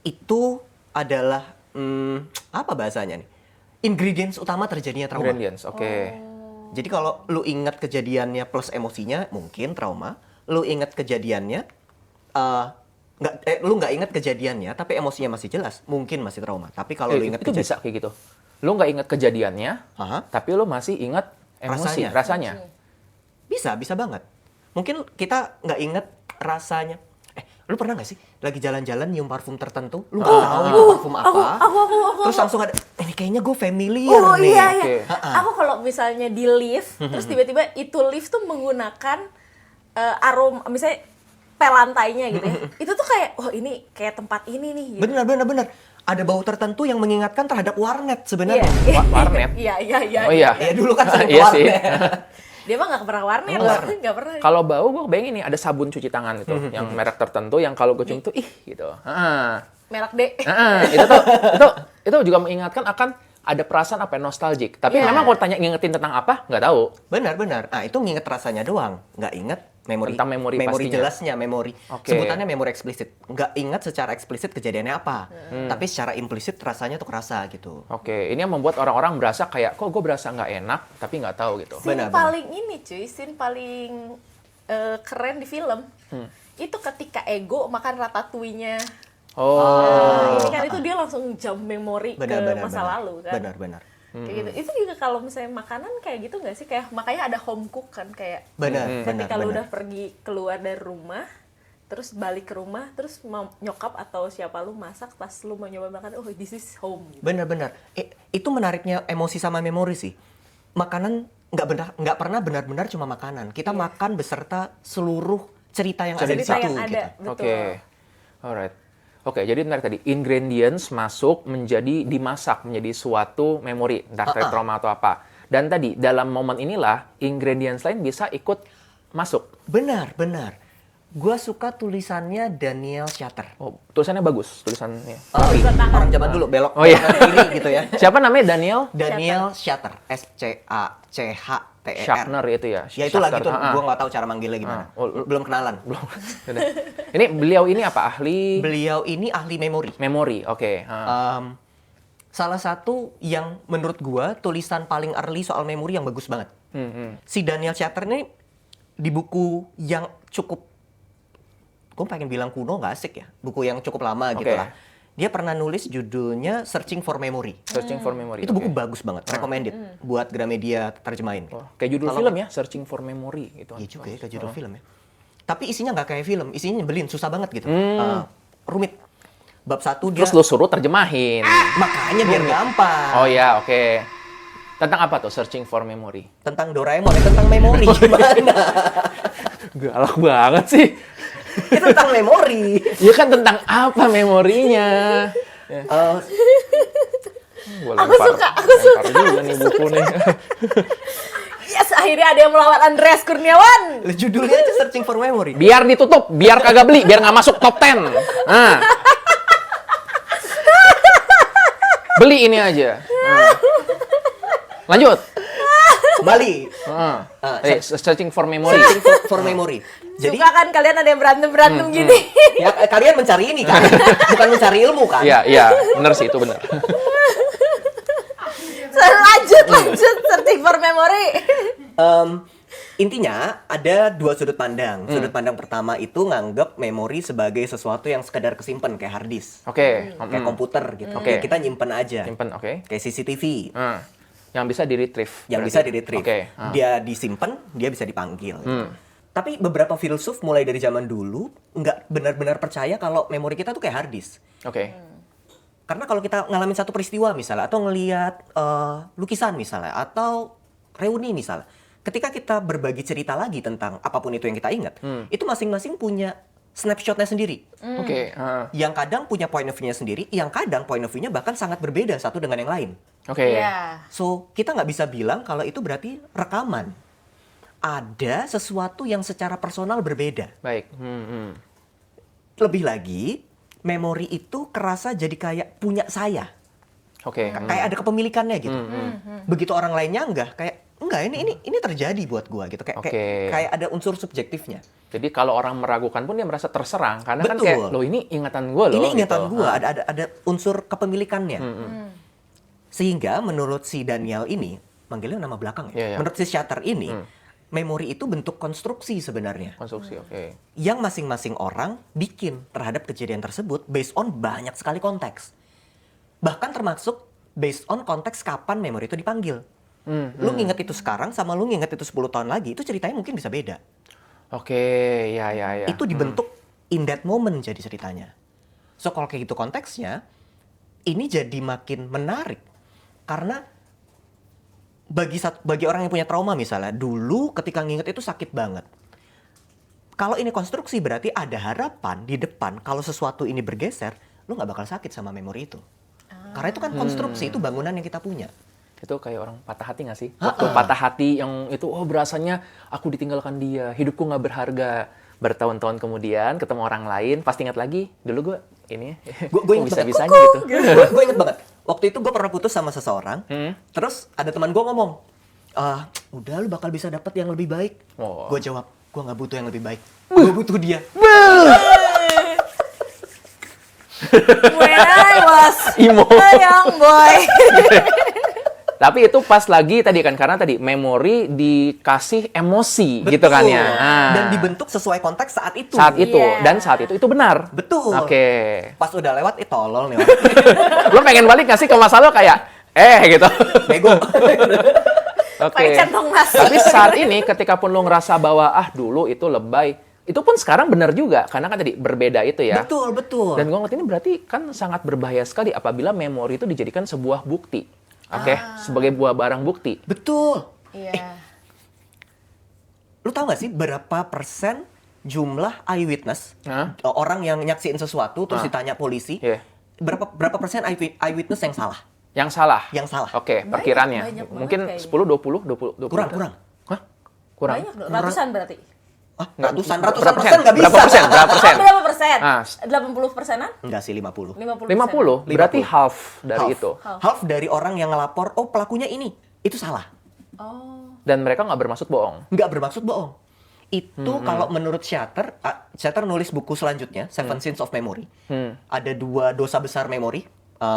itu adalah apa bahasanya nih? Ingredients utama terjadinya trauma. Ingredients, oke. Jadi kalau lu ingat kejadiannya plus emosinya, mungkin trauma. Lu ingat kejadiannya, lu nggak ingat kejadiannya, tapi emosinya masih jelas, mungkin masih trauma. Tapi kalau lu ingat itu bisa kayak gitu. Lu nggak ingat kejadiannya, Aha. tapi lu masih ingat emosi, rasanya. Bisa banget. Mungkin kita nggak inget rasanya. Lu pernah nggak sih lagi jalan-jalan nyium parfum tertentu? Lu nggak tahu itu parfum apa. Terus langsung ada, ini kayaknya gue familiar Oh nih. iya, Oke. iya. Aku kalau misalnya di lift, terus tiba-tiba itu lift tuh menggunakan aroma, misalnya pel lantainya gitu ya. Itu tuh kayak, oh ini kayak tempat ini nih. Gitu. Benar. Ada bau tertentu yang mengingatkan terhadap warnet sebenarnya. Iya. Warnet. Iya. Oh iya. Ya dulu kan sering Iya sih. warnet. Dia mah nggak pernah warnet, nggak pernah. Kalau bau, gue bayangin nih ada sabun cuci tangan itu, yang merek tertentu yang kalau gue cium tuh gitu. Merek D. Itu juga mengingatkan akan ada perasaan apa nostalgic. Tapi Iya. memang kalau tanya ngingetin tentang apa, nggak tahu. Benar. Nah, itu nginget rasanya doang, nggak inget memori. Tentang memori pastinya. jelasnya, memori. Oke. Sebutannya memori eksplisit. Nggak ingat secara eksplisit kejadiannya apa, tapi secara implisit rasanya tuh kerasa gitu. Oke, ini yang membuat orang-orang berasa kayak, kok gue berasa nggak enak, tapi nggak tahu gitu. Scene Benar. paling ini cuy, scene paling keren di film. Itu ketika Ego makan ratatouille-nya. Ini kan itu dia langsung jump memori ke masa lalu kan. Benar. Kayak gitu. Itu juga kalau misalnya makanan kayak gitu nggak sih? Kayak makanya ada home cook kan, kayak ketika lu udah pergi keluar dari rumah, terus balik ke rumah, terus nyokap atau siapa lu masak, pas lu mau nyoba makan, oh this is home. Benar. Itu menariknya emosi sama memori sih. Makanan nggak pernah benar-benar cuma makanan. Kita makan beserta seluruh cerita yang ada di Cerita situ. yang ada, Gitu. betul. Oke, alright. Oke, jadi menarik tadi. Ingredients masuk dimasak menjadi suatu memori, entah dari trauma atau apa. Dan tadi, dalam momen inilah, ingredients lain bisa ikut masuk. Benar. Gua suka tulisannya Daniel Shatter. Oh, tulisannya bagus, tulisannya. Orang zaman dulu belok Oh, iya. ke kiri gitu ya. Siapa namanya Daniel? Daniel Shatter, SCACHTER. Schaffner itu ya? Ya itu lagi tuh, Shatter. gue nggak tahu cara manggilnya gimana. Oh, Belum kenalan. Belum. Ini beliau ini apa? Ahli Beliau ini ahli memori. memori. Oke. Salah satu yang menurut gua tulisan paling early soal memori yang bagus banget. Si Daniel Shatter ini di buku yang cukup, gue pengen bilang kuno nggak asik ya, buku yang cukup lama gitu lah. Dia pernah nulis judulnya Searching for Memory. Searching for Memory. Itu buku bagus banget, recommended buat Gramedia terjemahin. Oh, kayak judul film ya, Searching for Memory gitu. Iya juga ya, kayak judul film ya. Tapi isinya nggak kayak film, isinya nyebelin, susah banget gitu. Rumit. Bab 1 dia... Terus lo suruh terjemahin. Makanya biar gampang. Oh ya, oke. Tentang apa tuh Searching for Memory? Tentang Doraemon, tentang memori gimana? Galak banget sih. Itu tentang memori. Ya kan tentang apa memorinya? Aku suka. Lempar juga nih buku nih. Yes, I akhirnya ada yang melawan Andreas Kurniawan. Judulnya aja Searching for Memory. Biar ditutup, biar kagak beli, biar nggak masuk top 10. Nah. Beli ini aja. Lanjut. Bali. Searching for memory. Searching for Memory. Jadi Suka kan kalian ada yang berantem gini. ya kalian mencari ini kan, bukan mencari ilmu kan? Iya, benar sih itu benar. lanjut searching for memory. Intinya ada dua sudut pandang. Sudut pandang pertama itu nganggap memori sebagai sesuatu yang sekedar kesimpan kayak hard disk, Oke. kayak komputer gitu. Oke. Kita nyimpen aja. Simpen, oke. Kayak CCTV Yang bisa di-retrieve. yang berarti. bisa di-retrieve. Oke. Dia disimpan, dia bisa dipanggil. Tapi beberapa filsuf mulai dari zaman dulu nggak benar-benar percaya kalau memori kita tuh kayak hard disk. Oke. Karena kalau kita ngalamin satu peristiwa misalnya, atau ngelihat lukisan misalnya, atau reuni misalnya, ketika kita berbagi cerita lagi tentang apapun itu yang kita ingat, itu masing-masing punya snapshotnya sendiri. Oke. Yang kadang punya point of view-nya sendiri, yang kadang point of view-nya bahkan sangat berbeda satu dengan yang lain. Oke. Iya. So, kita nggak bisa bilang kalau itu berarti rekaman. Ada sesuatu yang secara personal berbeda. Baik. Lebih lagi, memori itu kerasa jadi kayak punya saya. Oke. Kayak ada kepemilikannya gitu. Begitu orang lainnya enggak ini terjadi buat gua gitu. Kayak Oke. kayak ada unsur subjektifnya. Jadi kalau orang meragukan pun dia merasa terserang karena kan Betul. kayak loh ini ingatan gue loh. Ini ingatan gitu. gua, ada unsur kepemilikannya. Sehingga menurut si Daniel ini, manggilnya nama belakang ya. Iya, iya. Menurut si Shatter ini, memori itu bentuk konstruksi sebenarnya. Konstruksi, oke. Yang masing-masing orang bikin terhadap kejadian tersebut based on banyak sekali konteks. Bahkan termasuk based on konteks kapan memori itu dipanggil. Lu nginget itu sekarang sama lu nginget itu 10 tahun lagi, itu ceritanya mungkin bisa beda. Oke, ya. Itu dibentuk in that moment jadi ceritanya. So kalau kayak gitu konteksnya, ini jadi makin menarik. Karena bagi orang yang punya trauma misalnya, dulu ketika nginget itu sakit banget. Kalau ini konstruksi berarti ada harapan di depan kalau sesuatu ini bergeser, lu nggak bakal sakit sama memori itu. Karena itu kan konstruksi, itu bangunan yang kita punya. Itu kayak orang patah hati nggak sih? Waktu patah hati yang itu, oh berasanya aku ditinggalkan dia, hidupku nggak berharga. Bertahun-tahun kemudian ketemu orang lain, pasti ingat lagi, dulu gue ini Gue inget bisa-bisanya banget. gitu. Gue inget banget. Waktu itu gue pernah putus sama seseorang, terus ada teman gue ngomong, udah lu bakal bisa dapet yang lebih baik. Oh. Gue jawab, gue nggak butuh yang lebih baik. Gue butuh dia. When I was Imo. a young boy. Tapi itu pas lagi tadi kan, karena tadi memori dikasih emosi gitu kan ya. Dan dibentuk sesuai konteks saat itu. Saat itu, Iya. dan saat itu benar. Betul. Oke. Pas udah lewat, tolol nih. Lo pengen balik nggak sih ke masa lo kayak, gitu. Bego. Oke. Pakai centong nasi. Tapi saat ini ketika pun lo ngerasa bahwa, dulu itu lebay, itu pun sekarang benar juga. Karena kan tadi berbeda itu ya. Betul, betul. Dan gue ngeliat ini berarti kan sangat berbahaya sekali apabila memori itu dijadikan sebuah bukti. Oke, sebagai buah barang bukti. Betul. Iya. Lu tahu nggak sih berapa persen jumlah eyewitness, Hah? orang yang nyaksiin sesuatu terus ditanya polisi, Iya. berapa persen eyewitness yang salah? Yang salah. Yang salah. Oke, perkiraannya. banyak banget Mungkin kayaknya. 10, 20, 20. Kurang. Hah? Kurang? Banyak dong, ratusan berarti. Ratusan Berapa persen nggak bisa. Berapa persen? Berapa persen? Berapa persen? 50 80 persenan? Enggak sih, 50. 50? Berarti half dari itu. Half dari orang yang ngelapor, pelakunya ini. Itu salah. Oh. Dan mereka nggak bermaksud bohong. Nggak bermaksud bohong. Itu kalau menurut Shatter, Shatter nulis buku selanjutnya, Seven Sins of Memory. Ada 2 dosa besar memori.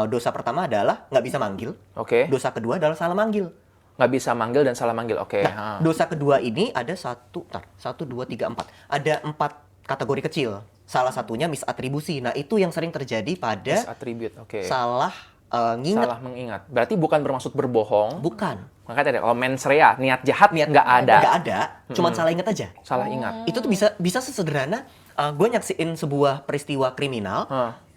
Dosa pertama adalah nggak bisa manggil. Oke. Dosa kedua adalah salah manggil. Nggak bisa manggil dan salah manggil. Oke. Nah, dosa kedua ini ada 1, 2, 3, 4. Ada 4 kategori kecil. Salah satunya misatribusi. Nah, itu yang sering terjadi pada Attribute. Oke. salah nginget. Salah mengingat. Berarti bukan bermaksud berbohong. Bukan. Makanya tadi, kalau mens rea, niat jahat nggak ada. Nggak ada, cuman salah inget aja. Salah ingat. Itu tuh bisa sesederhana, gue nyaksiin sebuah peristiwa kriminal,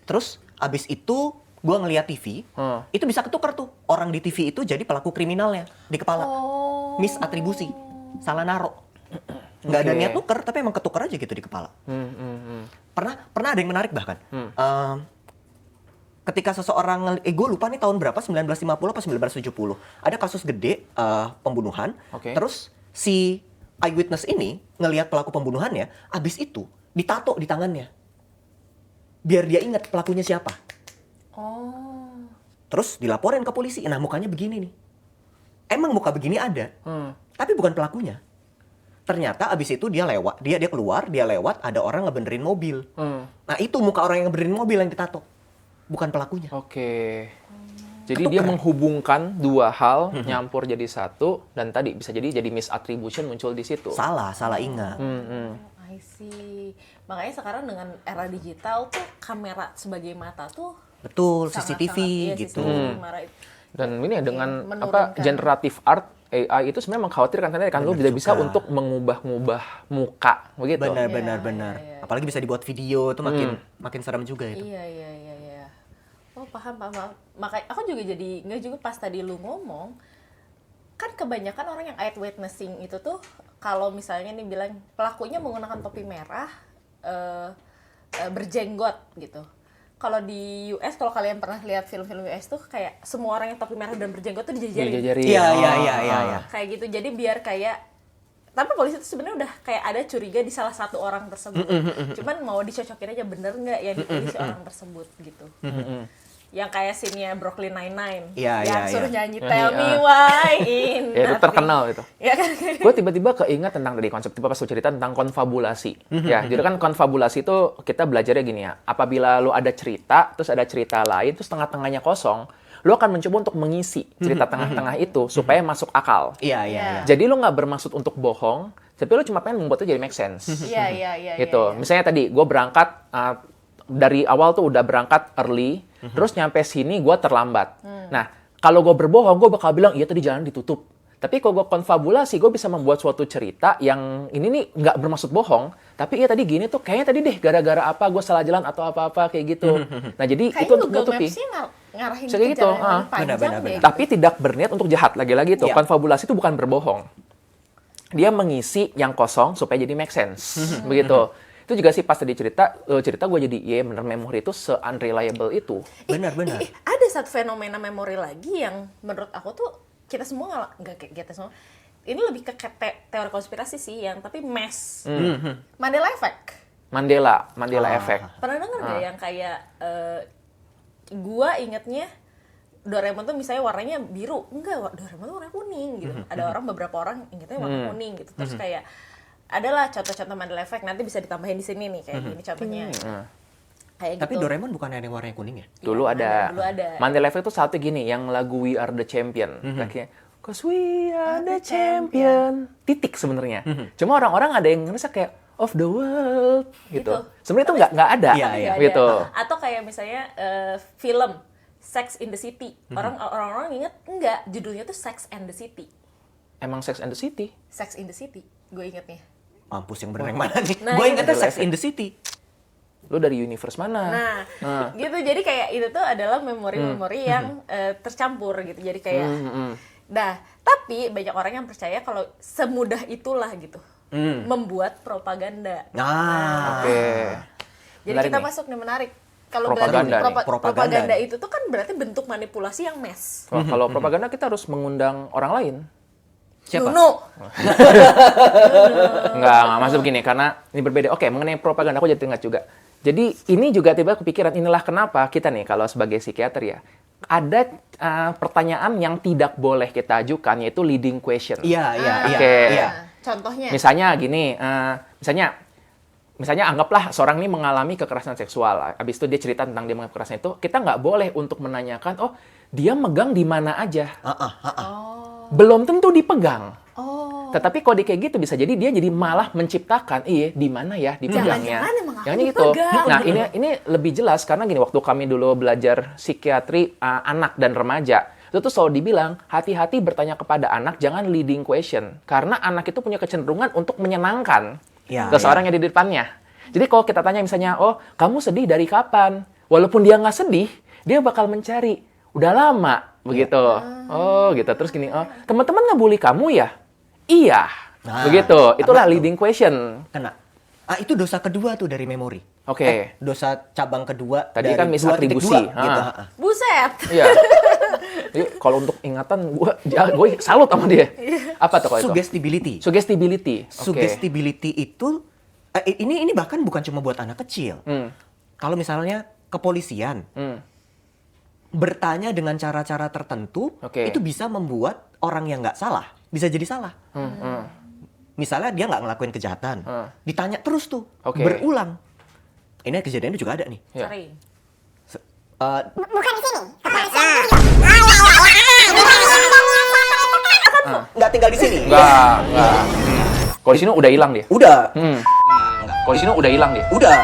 terus abis itu gue ngeliat TV, itu bisa ketukar tuh. Orang di TV itu jadi pelaku kriminalnya di kepala. Misatribusi, salah naro. Nggak ada Oke. niat tuker, tapi emang ketukar aja gitu di kepala. Pernah ada yang menarik bahkan. Ketika seseorang, gue lupa nih tahun berapa, 1950 apa 1970. Ada kasus gede pembunuhan, Oke. terus Si eyewitness ini ngelihat pelaku pembunuhannya, abis itu ditato di tangannya. Biar dia ingat pelakunya siapa. Oh. Terus dilaporin ke polisi. Nah, mukanya begini nih. Emang muka begini ada, tapi bukan pelakunya. Ternyata abis itu dia lewat, dia keluar, dia lewat, ada orang ngebenerin mobil. Nah, itu muka orang yang ngebenerin mobil yang ditato. Bukan pelakunya. Oke. Jadi dia menghubungkan dua hal, nyampur jadi satu, dan tadi bisa jadi misattribution muncul di situ. Salah ingat. I see. Makanya sekarang dengan era digital tuh kamera sebagai mata tuh Betul, sangat-sangat, CCTV iya, gitu. CCTV, Dan ini dengan menurunkan. generative art AI itu sebenarnya mengkhawatirkan kan lu tidak bisa untuk mengubah-ubah muka begitu. Benar. Apalagi bisa dibuat video tuh makin serem juga itu. Iya. Oh, paham. Makanya aku juga jadi nggak juga pas tadi lu ngomong, kan kebanyakan orang yang eyewitnessing itu tuh kalau misalnya nih bilang pelakunya menggunakan topi merah, berjenggot gitu. Kalau di US, kalau kalian pernah lihat film-film US tuh kayak semua orang yang topi merah dan berjenggot tuh dijajarin. Iya. Kayak gitu. Jadi biar kayak, tapi polisi tuh sebenarnya udah kayak ada curiga di salah satu orang tersebut. Cuman mau dicocokin aja bener nggak yang dipilih si orang tersebut gitu. Yang kayak scene-nya Brooklyn Nine-Nine. Yang suruh nyanyi Tell Me Why in Ya, itu terkenal itu. Ya kan? Gue tiba-tiba keinget tentang tadi konsep tiba pas lu cerita tentang konfabulasi. Ya, jadi kan konfabulasi itu kita belajarnya gini ya. Apabila lu ada cerita, terus ada cerita lain, terus tengah-tengahnya kosong, lu akan mencoba untuk mengisi cerita tengah-tengah itu supaya masuk akal. Iya. Jadi lu nggak bermaksud untuk bohong, tapi lu cuma pengen membuatnya jadi make sense. Iya. Gitu. Misalnya tadi gue berangkat dari awal tuh udah berangkat early, terus nyampe sini gue terlambat. Nah, kalau gue berbohong, gue bakal bilang, iya tadi jalan ditutup. Tapi kalau gue konfabulasi, gue bisa membuat suatu cerita yang ini nih nggak bermaksud bohong, tapi iya tadi gini tuh, kayaknya tadi deh gara-gara apa, gue salah jalan atau apa-apa kayak gitu. Nah, jadi Kayaknya itu untuk Google nutupi. Maps-nya ngarahin Bisa ke gitu, jalan yang panjang benar. deh. Tapi tidak berniat untuk jahat, lagi-lagi itu. Iya. Konfabulasi itu bukan berbohong. Dia mengisi yang kosong supaya jadi make sense. Begitu. Itu juga sih pas tadi cerita gue jadi, bener memori itu se-unreliable itu. Benar. Ada satu fenomena memori lagi yang menurut aku tuh kita semua nggak kita semua. Ini lebih ke teori konspirasi sih yang tapi mass. Mandela Effect. Mandela Effect. Pernah denger nggak yang kayak gua ingetnya Doraemon tuh misalnya warnanya biru, enggak, Doraemon tuh warna kuning gitu. Ada beberapa orang ingetnya warna kuning gitu. Terus kayak adalah contoh-contoh Mandela Effect, nanti bisa ditambahin di sini nih kayak gini contohnya. Kayak Tapi gitu. Doraemon bukan yang warnanya kuning ya? Dulu ada. ada. Mandela Effect itu satu gini, yang lagu We Are The Champion. Kayak, 'Cause we are the champion. Titik sebenarnya. Cuma orang-orang ada yang ngerasa kayak of the world gitu. Sebenarnya itu nggak ada. Iya. Gitu. Atau kayak misalnya film Sex in the City. Orang-orang inget enggak, judulnya tuh Sex and the City. Emang Sex and the City? Sex in the City, gue ingetnya. Mampus yang bener yang mana nih? Nah, Gue ingetnya itu. Sex in the City. Lu dari universe mana? Nah, gitu. Jadi kayak itu tuh adalah memori-memori yang tercampur gitu. Jadi kayak, nah, tapi banyak orang yang percaya kalau semudah itulah gitu membuat propaganda. Oke. Jadi Menarik kita nih. masuk nih menarik. Kalau Propaganda berarti nih. propaganda itu tuh kan berarti bentuk manipulasi yang mass. Wah, kalau propaganda kita harus mengundang orang lain. Siapa? Nuno. Nggak masuk begini, karena ini berbeda. Oke, mengenai propaganda, aku jadi ingat juga. Jadi, ini juga tiba-tiba kepikiran, inilah kenapa kita nih, kalau sebagai psikiater ya, ada pertanyaan yang tidak boleh kita ajukan, yaitu leading question. Iya. Oke. Contohnya. Misalnya gini, misalnya anggaplah seorang ini mengalami kekerasan seksual. Habis itu dia cerita tentang dia mengalami kekerasan itu, kita nggak boleh untuk menanyakan, oh, dia megang di mana aja. Belum tentu dipegang. Tetapi kalau kayak gitu bisa jadi dia jadi malah menciptakan, di mana ya dipegangnya. Jangan-jangan emang aku Jangan gitu. dipegang. Nah, ini lebih jelas karena gini, waktu kami dulu belajar psikiatri anak dan remaja, itu tuh selalu dibilang, hati-hati bertanya kepada anak, jangan leading question. Karena anak itu punya kecenderungan untuk menyenangkan seseorang yang di depannya. Jadi kalau kita tanya misalnya, oh, kamu sedih dari kapan? Walaupun dia nggak sedih, dia bakal mencari, udah lama, begitu. Oh, gitu. Terus gini, oh, teman-teman ngebully kamu ya? Iya. Begitu. Itulah leading question. Kena. Itu dosa kedua tuh dari memori. Oke. Dosa cabang kedua Tadi dari kan misattribusi. 2.2 gitu. Buset. Iya. Jadi kalau untuk ingatan, gue salut sama dia. Apa tuh kalau itu? Suggestibility. Suggestibility. Oke. Suggestibility itu ini bahkan bukan cuma buat anak kecil. Kalau misalnya kepolisian bertanya dengan cara-cara tertentu, Oke. itu bisa membuat orang yang nggak salah bisa jadi salah. Misalnya dia nggak ngelakuin kejahatan, ditanya terus tuh, Oke. berulang. Ini kejadiannya juga ada nih. Ya. Sering. Bukan di sini. Nggak tinggal di sini. Enggak. Kalau di sini udah hilang dia. Udah. Kalau di sini udah hilang dia. Udah.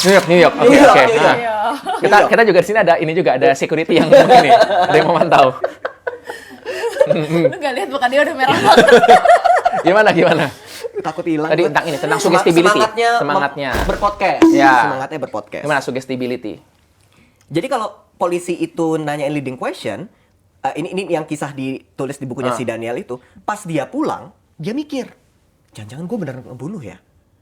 New York. New Oke. York, Nah, New York. kita juga di sini ada security yang mungkin nih, ada yang memantau. Lu gak lihat bukan dia udah merah banget. Gimana? Takut hilang. Tadi tentang suggestibility. Semangatnya. Berpodcast. Ya. Semangatnya berpodcast. Gimana suggestibility? Jadi kalau polisi itu nanyain leading question, ini yang kisah ditulis di bukunya si Daniel itu, pas dia pulang, dia mikir, jangan-jangan gue beneran ngebunuh ya?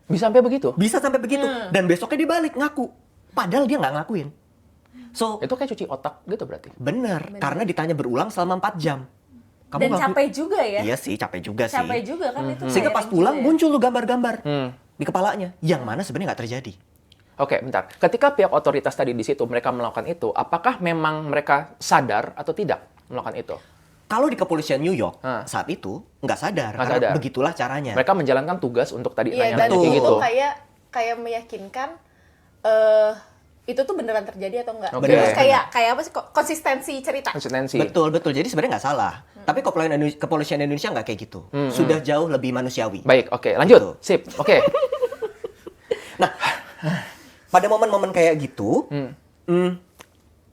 Bisa sampai begitu? Bisa sampai begitu. Dan besoknya dia balik ngaku. Padahal dia nggak ngelakuin. So, Itu kayak cuci otak gitu berarti. bener. Karena ditanya berulang selama 4 jam. Dan capek juga ya. Iya sih, capek juga sih. Capek juga kan itu. Sehingga pas pulang juga ya. muncul tuh gambar-gambar di kepalanya. Yang mana sebenarnya nggak terjadi. Oke, bentar. Ketika pihak otoritas tadi di situ mereka melakukan itu, apakah memang mereka sadar atau tidak melakukan itu? Kalau di kepolisian New York saat itu nggak sadar. Nggak Karena sadar. begitulah caranya. Mereka menjalankan tugas untuk tadi Iya, nanya dan kayak itu gitu. kayak meyakinkan itu tuh beneran terjadi atau enggak. Oke. Terus kayak apa sih konsistensi cerita. Konsistensi. Betul. Jadi sebenarnya nggak salah. Tapi kepolisian Indonesia nggak kayak gitu. Sudah jauh lebih manusiawi. Baik, oke. Lanjut. Sip. Oke. Pada momen-momen kayak gitu,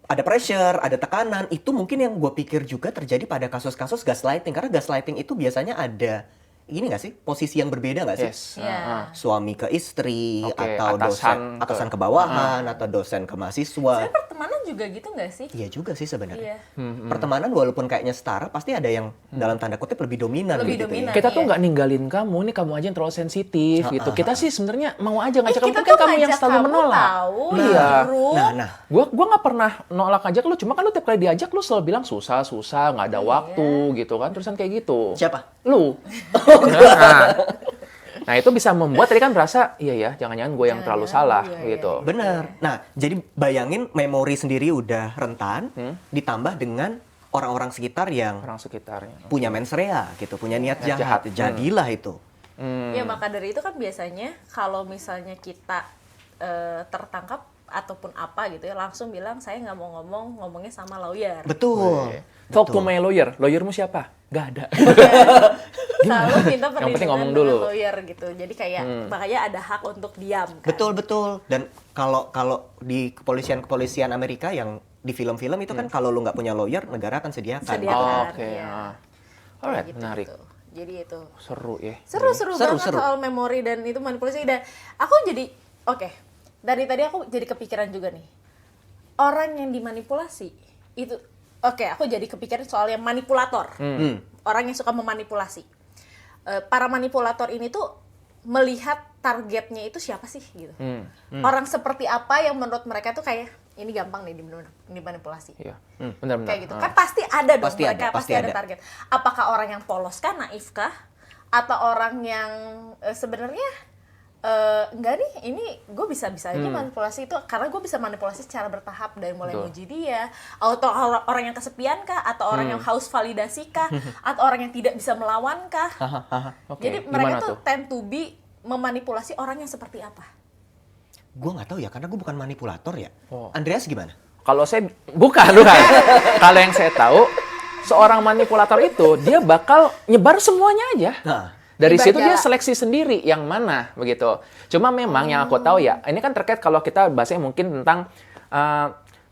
ada pressure, ada tekanan. Itu mungkin yang gue pikir juga terjadi pada kasus-kasus gaslighting. Karena gaslighting itu biasanya ada, ini nggak sih? Posisi yang berbeda nggak sih? Yes. Iya. Suami ke istri, Oke, atau atasan ke bawahan, atau dosen ke mahasiswa. Sebenarnya pertemanan juga gitu nggak sih? Iya juga sih sebenarnya. Iya. Pertemanan walaupun kayaknya setara, pasti ada yang dalam tanda kutip lebih dominan. Lebih gitu ya. dominan. Kita tuh Iya. nggak ninggalin kamu, ini kamu aja yang terlalu sensitif gitu. Kita sih sebenarnya mau aja ngajak kamu, kita kan tuh kamu yang ngajak selalu kamu menolak. tahu, Iya. justru. Nah, Gua nggak pernah nolak ngajak lu, cuma kan lu tiap kali diajak lu selalu bilang susah, nggak ada waktu gitu kan, terusan kayak gitu. siapa? Lu. Nah, itu bisa membuat tadi kan berasa, iya ya, jangan-jangan gue yang terlalu salah gitu. Benar. Nah, jadi bayangin memori sendiri udah rentan, ditambah dengan orang-orang sekitar yang Orang sekitarnya. punya mens rea gitu, punya niat Niat jahat. jahat. Jadilah itu. Ya maka dari itu kan biasanya kalau misalnya kita tertangkap ataupun apa gitu ya langsung bilang saya nggak mau ngomongnya sama lawyer. Betul. Talk to my lawyer. Lawyermu siapa? Gak ada. Selalu minta Yang penting perlindungan ngomong dengan dulu. lawyer gitu. Jadi kayak makanya ada hak untuk diam kan. Betul. Dan kalau di kepolisian Amerika yang di film-film itu kan kalau lu nggak punya lawyer, negara akan sediakan. Sediakan. Oke. ya. Alright, Gitu, menarik. gitu. Jadi itu Seru ya. seru banget seru. soal memori dan itu manipulasi dan aku jadi dari tadi aku jadi kepikiran juga nih orang yang dimanipulasi itu aku jadi kepikiran soal yang manipulator orang yang suka memanipulasi. Para manipulator ini tuh melihat targetnya itu siapa sih gitu orang seperti apa yang menurut mereka tuh kayak ini gampang nih dimanipulasi. Iya. Benar-benar. Kayak gitu. Kan pasti ada dong Pasti mereka, ada, pasti pasti ada ada. target. Apakah orang yang polos kah, naif kah? Atau orang yang sebenarnya enggak nih, ini gue bisa-bisa aja manipulasi itu karena gue bisa manipulasi secara bertahap dari mulai Betul. muji dia, atau orang yang kesepian kah, atau orang yang haus validasi kah, atau orang yang tidak bisa melawan kah. Oke, Jadi gimana mereka tuh tend to be memanipulasi orang yang seperti apa? Gue nggak tahu ya, karena gue bukan manipulator ya. Oh. Andreas gimana? Kalau saya bukan. Kalau yang saya tahu, seorang manipulator itu dia bakal nyebar semuanya aja. Nah. Dari Nyebar situ dia jala. seleksi sendiri yang mana begitu. Cuma memang yang aku tahu ya, ini kan terkait kalau kita bahasanya mungkin tentang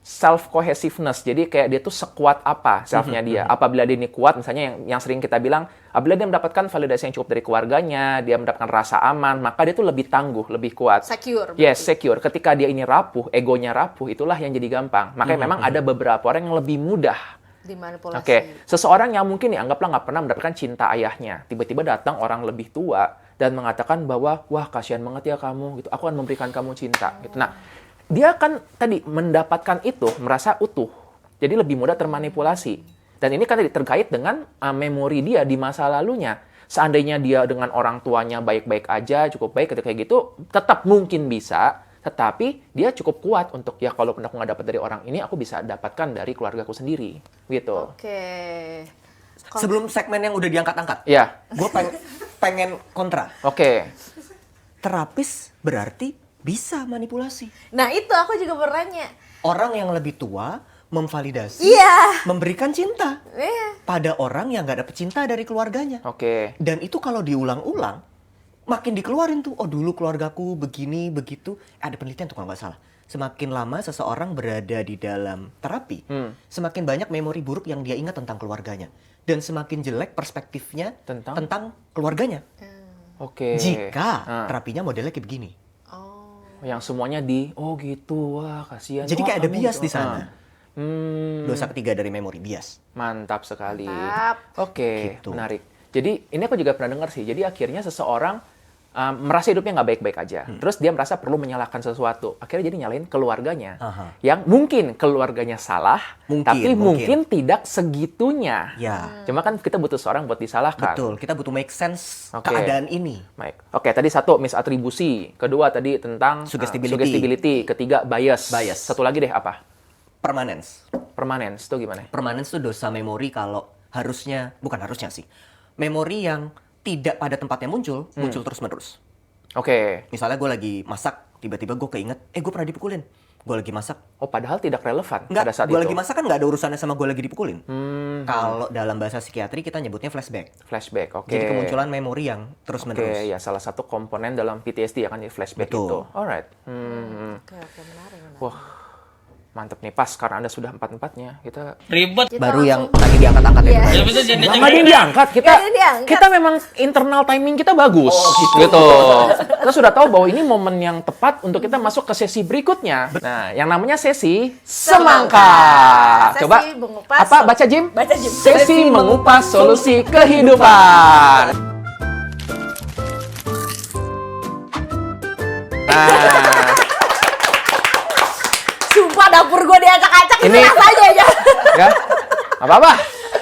self cohesiveness. Jadi kayak dia tuh sekuat apa selfnya dia. Apabila dia ini kuat, misalnya yang sering kita bilang, apabila dia mendapatkan validasi yang cukup dari keluarganya, dia mendapatkan rasa aman, maka dia tuh lebih tangguh, lebih kuat. Secure. Yes, secure. Ketika dia ini rapuh, egonya rapuh, itulah yang jadi gampang. Makanya memang ada beberapa orang yang lebih mudah. Dimanipulasi. Oke, seseorang yang mungkin ya anggaplah nggak pernah mendapatkan cinta ayahnya, tiba-tiba datang orang lebih tua, dan mengatakan bahwa wah kasihan banget ya kamu gitu, aku akan memberikan kamu cinta gitu. Nah, dia kan tadi mendapatkan itu merasa utuh, jadi lebih mudah termanipulasi. Dan ini kan tadi terkait dengan memori dia di masa lalunya. Seandainya dia dengan orang tuanya baik-baik aja, cukup baik ketika kayak gitu, tetap mungkin bisa, tetapi dia cukup kuat untuk ya kalau aku nggak dapat dari orang ini, aku bisa dapatkan dari keluargaku sendiri, gitu. Oke. Sebelum segmen yang udah diangkat-angkat, Ya, gue pengen kontra. oke. Terapis berarti bisa manipulasi. Nah itu aku juga bertanya. Orang yang lebih tua memvalidasi, Iya. memberikan cinta Iya. pada orang yang nggak dapet cinta dari keluarganya. Oke. Dan itu kalau diulang-ulang, makin dikeluarin tuh. Oh dulu keluargaku begini, begitu. Ada penelitian tuh kalau nggak salah. Semakin lama seseorang berada di dalam terapi, semakin banyak memori buruk yang dia ingat tentang keluarganya. Dan semakin jelek perspektifnya tentang keluarganya. Oke. Jika terapinya modelnya kayak begini. Yang semuanya oh gitu, wah kasihan. Jadi Wah, kayak ada kamu bias gitu. di sana. Dosa ketiga dari memori, bias. Mantap sekali. Mantap. Oke, Gitu. menarik. Jadi ini aku juga pernah dengar sih. Jadi akhirnya seseorang merasa hidupnya nggak baik-baik aja. Terus dia merasa perlu menyalahkan sesuatu. Akhirnya jadi nyalain keluarganya. Aha. Yang mungkin keluarganya salah, tapi Mungkin. tidak segitunya. Ya. Cuma kan kita butuh seorang buat disalahkan. Betul, kita butuh make sense Oke. keadaan ini. Baik. Oke, tadi satu misatribusi. Kedua tadi tentang suggestibility. Ketiga bias. Bias. Satu lagi deh apa? Permanence. Permanence itu gimana? Permanence itu dosa memori kalau bukan harusnya sih. Memori yang tidak pada tempatnya muncul terus-menerus. Oke. Misalnya gue lagi masak, tiba-tiba gue keinget, gue pernah dipukulin. Gue lagi masak. Oh, padahal tidak relevan Nggak, pada saat gue itu. lagi masak kan nggak ada urusannya sama gue lagi dipukulin. Kalau dalam bahasa psikiatri kita nyebutnya flashback. Flashback, oke. Jadi kemunculan memori yang terus-menerus. Oke, ya salah satu komponen dalam PTSD ya kan, flashback Betul. itu. Alright. Oke, menarik. Wah, mantep nih. Pas karena Anda sudah empat-empatnya. Kita Ribet. Baru yang tadi diangkat-angkat ya. Ya bisa jadi nggak ada yang diangkat. Kita memang internal timing kita bagus. Gitu. Kita sudah tahu bahwa ini momen yang tepat untuk kita masuk ke sesi berikutnya. Nah, yang namanya sesi semangka. Coba Sesi mengupas apa? Baca Jim? Baca, Jim. Sesi mengupas solusi kehidupan. Nah, Sumpah dapur gue diacak-acak Ini- itu aja ya. ya, apa-apa.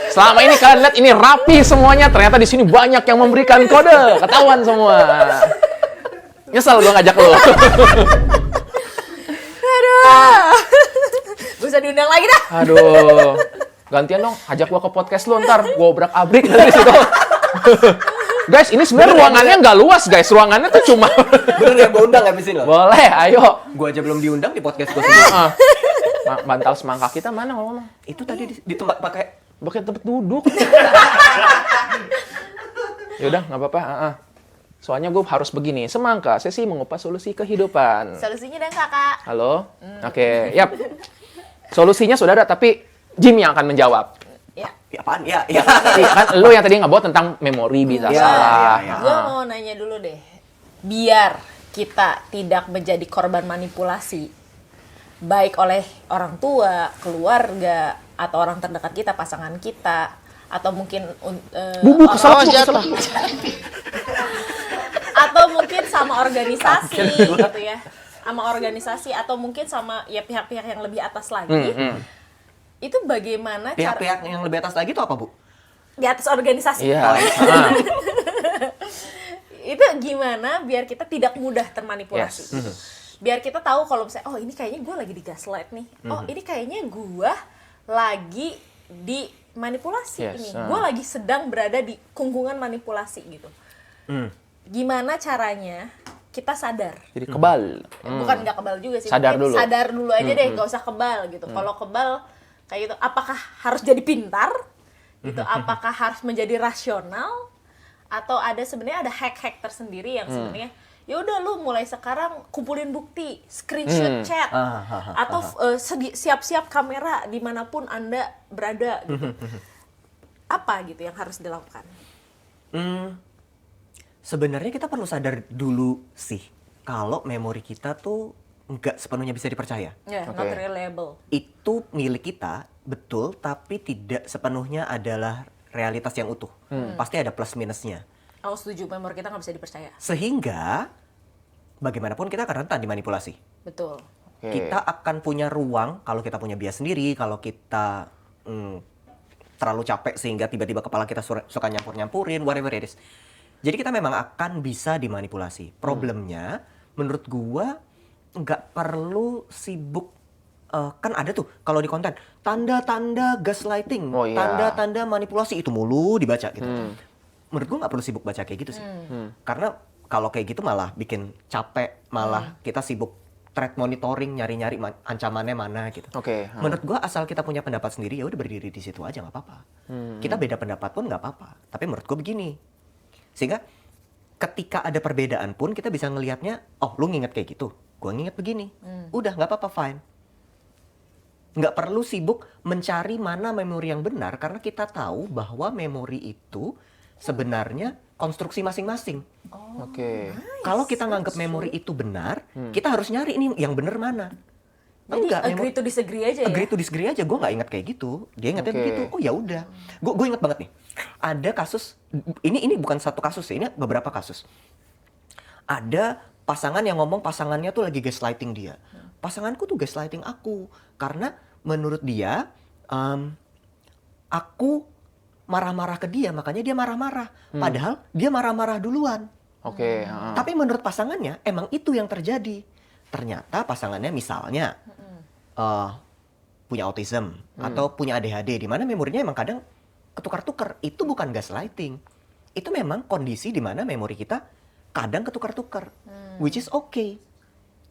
Selama ini kalian lihat ini rapi semuanya. Ternyata di sini banyak yang memberikan kode. Ketahuan semua. Nyesel gue ngajak lo. Aduh. Gak usah diundang lagi dah. Aduh. Gantian dong, ajak gua ke podcast lu ntar. Gua obrak-abrik dari situ. Guys, ini sebenarnya ruangannya nggak luas, guys. Ruangannya tuh cuma... Bener yang gue undang habisin loh. Boleh, ayo. Gue aja belum diundang di podcast gue sendiri. Ah. Bantal semangka kita mana ngomong? Itu tadi di tempat pakai. Pakai tempat duduk. Yaudah, nggak apa-apa. Soalnya gue harus begini. Semangka, sesi mengupas solusi kehidupan. Solusinya dan kakak. Halo? Oke, yap. Solusinya sudah ada, tapi Jim yang akan menjawab. Ya. Ya apaan? Ya, ya. Kan lu yang tadi nggak bawa tentang memori bisa Ya, salah. ya, ya. Gue mau nanya dulu deh. Biar kita tidak menjadi korban manipulasi, baik oleh orang tua, keluarga, atau orang terdekat kita, pasangan kita, atau mungkin Bubu kesel atau mungkin sama organisasi gitu ya, sama organisasi atau mungkin sama ya pihak-pihak yang lebih atas lagi. Itu bagaimana cara Pihak-pihak yang lebih atas lagi itu apa, Bu? di atas organisasi? Iya. Itu gimana biar kita tidak mudah termanipulasi? Biar kita tahu kalau misalnya, oh ini kayaknya gue lagi di gaslight nih. Oh ini kayaknya gue lagi dimanipulasi Yes, ini. Gue lagi sedang berada di kungkungan manipulasi gitu. Gimana caranya kita sadar? Jadi kebal. Bukan nggak kebal juga sih. Sadar mungkin dulu. Sadar dulu aja deh, nggak usah kebal gitu. Kalau kebal kayak gitu, apakah harus jadi pintar? Gitu, apakah harus menjadi rasional? Atau ada sebenarnya ada hack-hack tersendiri yang sebenarnya ya udah lu mulai sekarang kumpulin bukti, screenshot chat, atau siap-siap kamera dimanapun Anda berada gitu. Apa gitu yang harus dilakukan? Sebenarnya kita perlu sadar dulu sih kalau memori kita tuh nggak sepenuhnya bisa dipercaya. Ya, not reliable. Itu milik kita, betul, tapi tidak sepenuhnya adalah realitas yang utuh. Pasti ada plus minusnya. Aku setuju, memori kita nggak bisa dipercaya. Sehingga bagaimanapun kita akan rentan dimanipulasi. Betul. Oke. Kita akan punya ruang kalau kita punya bias sendiri, kalau kita terlalu capek sehingga tiba-tiba kepala kita suka nyampur-nyampurin, whatever it is. Jadi kita memang akan bisa dimanipulasi. Problemnya, menurut gua nggak perlu sibuk. Kan ada tuh kalau di konten tanda-tanda gaslighting, Oh, iya. tanda-tanda manipulasi itu mulu dibaca gitu. Menurut gua nggak perlu sibuk baca kayak gitu sih. Karena kalau kayak gitu malah bikin capek, malah kita sibuk threat monitoring, nyari-nyari ancamannya mana gitu. Oke. Menurut gua asal kita punya pendapat sendiri ya udah berdiri di situ aja nggak apa-apa. Kita beda pendapat pun nggak apa-apa. Tapi menurut gua begini, sehingga ketika ada perbedaan pun kita bisa ngelihatnya, oh lu nginget kayak gitu, gua nginget begini, udah nggak apa-apa, fine. Nggak perlu sibuk mencari mana memori yang benar karena kita tahu bahwa memori itu sebenarnya konstruksi masing-masing. Oke. Kalau kita nganggap memori itu benar, kita harus nyari ini yang benar mana. Jadi agree to disagree aja ya? Agree to disagree aja. Gue nggak ingat kayak gitu. Dia ingatnya Oke. begitu. Oh ya udah. Gue ingat banget nih. Ada kasus. Ini bukan satu kasus sih. Ini beberapa kasus. Ada pasangan yang ngomong pasangannya tuh lagi gaslighting dia. Pasanganku tuh gaslighting aku karena menurut dia aku marah-marah ke dia, makanya dia marah-marah. Padahal dia marah-marah duluan. Oke. Tapi menurut pasangannya emang itu yang terjadi. Ternyata pasangannya misalnya punya autism atau punya ADHD, di mana memorinya emang kadang ketukar-tukar. Itu bukan gaslighting. Itu memang kondisi di mana memori kita kadang ketukar-tukar, which is okay.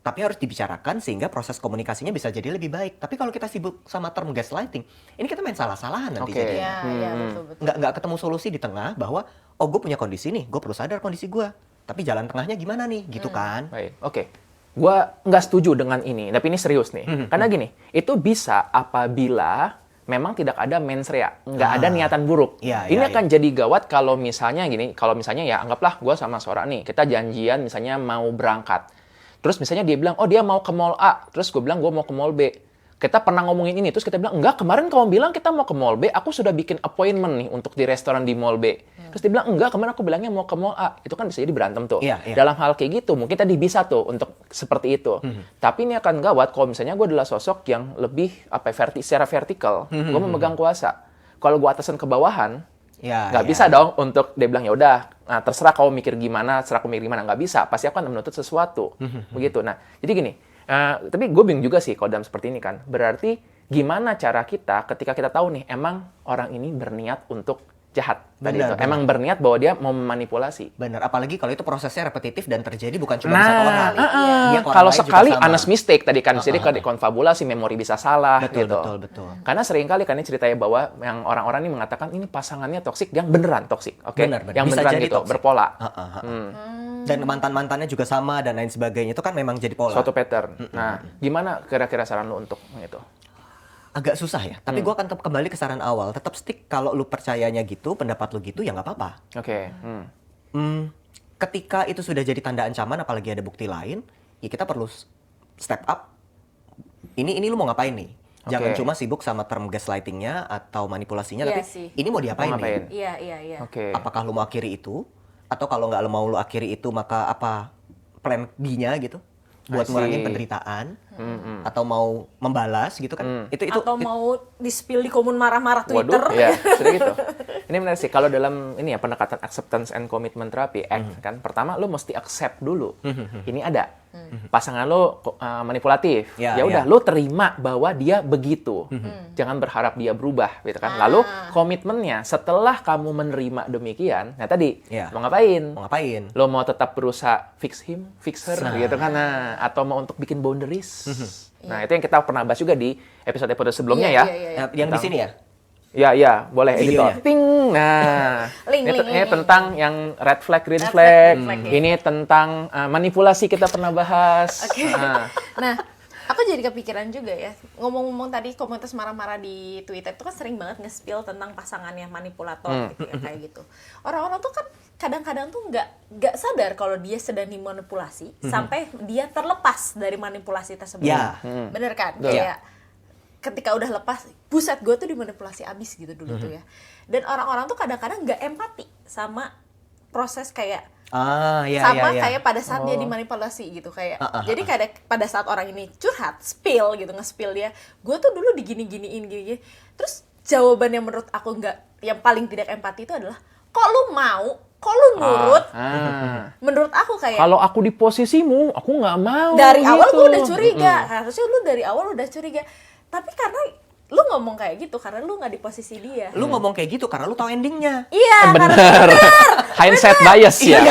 Tapi harus dibicarakan sehingga proses komunikasinya bisa jadi lebih baik. Tapi kalau kita sibuk sama term gaslighting, ini kita main salah-salahan nanti Oke. jadinya. Iya, betul-betul. Nggak ketemu solusi di tengah bahwa, oh gue punya kondisi nih, gue perlu sadar kondisi gue. Tapi jalan tengahnya gimana nih, gitu kan. Baik, oke. Gua nggak setuju dengan ini, tapi ini serius nih. Karena gini, itu bisa apabila memang tidak ada mens rea, nggak ada niatan buruk. Iya, Ini iya, akan jadi gawat kalau misalnya gini, kalau misalnya ya anggaplah gua sama Sora nih, kita janjian misalnya mau berangkat. Terus misalnya dia bilang, oh dia mau ke mall A, terus gue bilang gue mau ke mall B. Kita pernah ngomongin ini, terus kita bilang, enggak, kemarin kamu bilang kita mau ke mall B, aku sudah bikin appointment nih untuk di restoran di mall B. Terus dia bilang, enggak, kemarin aku bilangnya mau ke mall A. Itu kan bisa jadi berantem tuh. Iya, iya. Dalam hal kayak gitu, mungkin tadi bisa tuh untuk seperti itu. Tapi ini akan gawat kalau misalnya gue adalah sosok yang lebih secara vertikal. Gue memegang kuasa. Kalau gue atasan ke bawahan, nggak bisa dong untuk dia bilang ya udah, nah, terserah kau mikir gimana, terserah aku mikir gimana, nggak bisa. Pasti aku akan menuntut sesuatu, begitu. Nah, jadi gini. Tapi gue bingung juga sih kalau dalam seperti ini kan. Berarti gimana cara kita ketika kita tahu nih emang orang ini berniat untuk jahat tadi itu. Benar. Emang berniat bahwa dia mau memanipulasi. Benar, apalagi kalau itu prosesnya repetitif dan terjadi bukan cuma di satu orang. Dia ke orang Kalau lain juga sekali sama. honest mistake tadi kan, jadi kalau dikonfabulasi memori bisa salah Betul, gitu. betul. Karena seringkali kan ini ceritanya bahwa yang orang-orang ini mengatakan ini pasangannya toksik, yang beneran toksik, oke? Benar. Yang Bisa beneran jadi gitu, toksik. berpola. Dan mantan-mantannya juga sama dan lain sebagainya itu kan memang jadi pola. Suatu pattern. Nah, gimana kira-kira saran lu untuk itu? Agak susah ya, tapi gue akan tetap kembali ke saran awal. Tetap stick kalau lu percayanya gitu, pendapat lu gitu ya nggak apa-apa. Oke. Ketika itu sudah jadi tanda ancaman, apalagi ada bukti lain, ya kita perlu step up. Ini lu mau ngapain nih? Jangan Oke. cuma sibuk sama term gaslightingnya atau manipulasinya, Iya tapi sih. ini mau diapain Mau ngapain? nih? Iya. Oke. Apakah lu mau akhiri itu? Atau kalau nggak lu mau lu akhiri itu, maka apa plan B-nya gitu? Buat I see. ngurangin penderitaan? Atau mau membalas gitu kan? Atau mau di-spill di komun marah-marah Twitter. Waduh, ya, sudah gitu. Ini menarik sih, kalau dalam ini ya pendekatan acceptance and commitment therapy, kan pertama lo mesti accept dulu. Ini ada. Pasangan lo manipulatif. Ya, Ya udah, ya. lo terima bahwa dia begitu. Jangan berharap dia berubah, gitu kan. Lalu komitmennya setelah kamu menerima demikian, nah tadi Ya. mau ngapain? Mau ngapain? Lo mau tetap berusaha fix him, fix her, gitu kan. Nah, atau mau untuk bikin boundaries. Nah, itu yang kita pernah bahas juga di episode-episode sebelumnya Iya, ya. iya. Yang di sini ya? Ya, boleh Videonya. editor. Ping. Nah, Link. ini tentang yang red flag, green flag. flag, ya. Ini tentang manipulasi kita pernah bahas. Oke. Nah, Nah, aku jadi kepikiran juga ya. Ngomong-ngomong tadi komunitas marah-marah di Twitter itu kan sering banget nge-spill tentang pasangannya manipulator gitu ya, kayak gitu. Orang-orang tuh kan kadang-kadang tuh nggak sadar kalau dia sedang dimanipulasi sampai dia terlepas dari manipulasi tersebut. Ya. Bener kan? Betul. Kayak ketika udah lepas, buset gue tuh dimanipulasi abis gitu dulu tuh ya. Dan orang-orang tuh kadang-kadang nggak empati sama proses kayak Iya, sama iya, iya. kayak pada saat dia dimanipulasi gitu kayak. Jadi kayak pada saat orang ini curhat, spill gitu, nge-spill dia, gue tuh dulu digini-giniin gini. Terus jawaban yang menurut aku yang paling tidak empati itu adalah, kok lu mau, kok lu nurut. Menurut aku kayak Kalau aku di posisimu, aku nggak mau. dari awal gitu. gue udah curiga. Harusnya lu dari awal udah curiga. Tapi karena lu ngomong kayak gitu karena lu nggak di posisi dia. Lu ngomong kayak gitu karena lu tahu endingnya. Iya, karena Bener. Hindsight bias ya.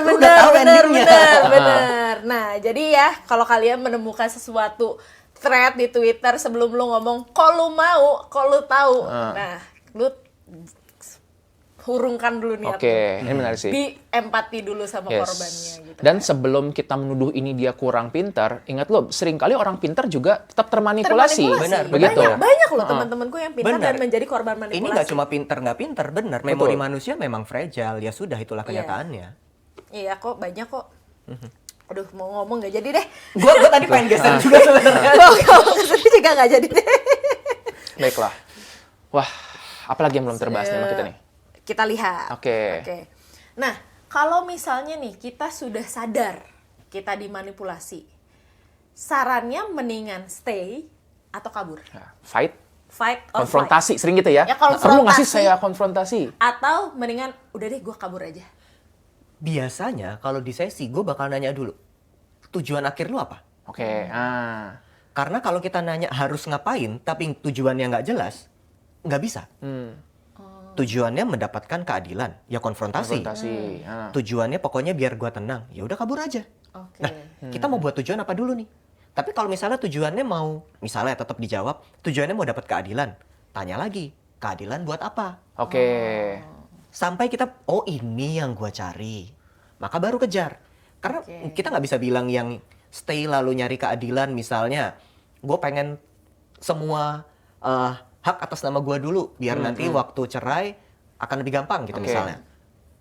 Lu udah tahu endingnya. bener. Nah, jadi ya kalau kalian menemukan sesuatu thread di Twitter sebelum lu ngomong, kok lu mau, kok lu tahu. Nah, lu hurungkan dulu niat Oke, ini menarik sih. Be empati dulu sama Yes. korbannya gitu. Dan sebelum kita menuduh ini dia kurang pintar, ingat loh, seringkali orang pintar juga tetap termanipulasi. Benar, begitu. Banyak loh teman-temanku yang pintar Benar. dan menjadi korban manipulasi. Ini nggak cuma pinter nggak pinter, benar. Memori manusia memang fragile. Ya sudah, itulah kenyataannya. Iya kok, banyak kok. Aduh, mau ngomong nggak jadi deh. Gua tadi pengen geser juga sebenarnya. Mau ngomong kesini juga nggak jadi deh. Baiklah. Wah, apalagi yang belum terbahas nih sama kita nih? Kita lihat. Oke. Nah, kalau misalnya nih kita sudah sadar kita dimanipulasi, sarannya mendingan stay atau kabur? Nah, fight, Or konfrontasi, sering gitu ya. Ya, konfrontasi. Perlu nggak sih saya konfrontasi? flight. Atau mendingan udah deh gue kabur aja. Biasanya kalau di sesi gue bakal nanya dulu, tujuan akhir lu apa? Oke, Karena kalau kita nanya harus ngapain, tapi tujuannya nggak jelas, nggak bisa. Tujuannya mendapatkan keadilan, ya konfrontasi. konfrontasi. Tujuannya pokoknya biar gua tenang, ya udah kabur aja. Oke. Nah, kita mau buat tujuan apa dulu nih? Tapi kalau misalnya tujuannya mau, misalnya tetap dijawab, tujuannya mau dapat keadilan, tanya lagi, keadilan buat apa? Oke. Sampai kita, oh ini yang gua cari, maka baru kejar. Karena kita nggak bisa bilang yang stay lalu nyari keadilan, misalnya, gue pengen semua hak atas nama gue dulu, biar nanti waktu cerai akan lebih gampang gitu misalnya.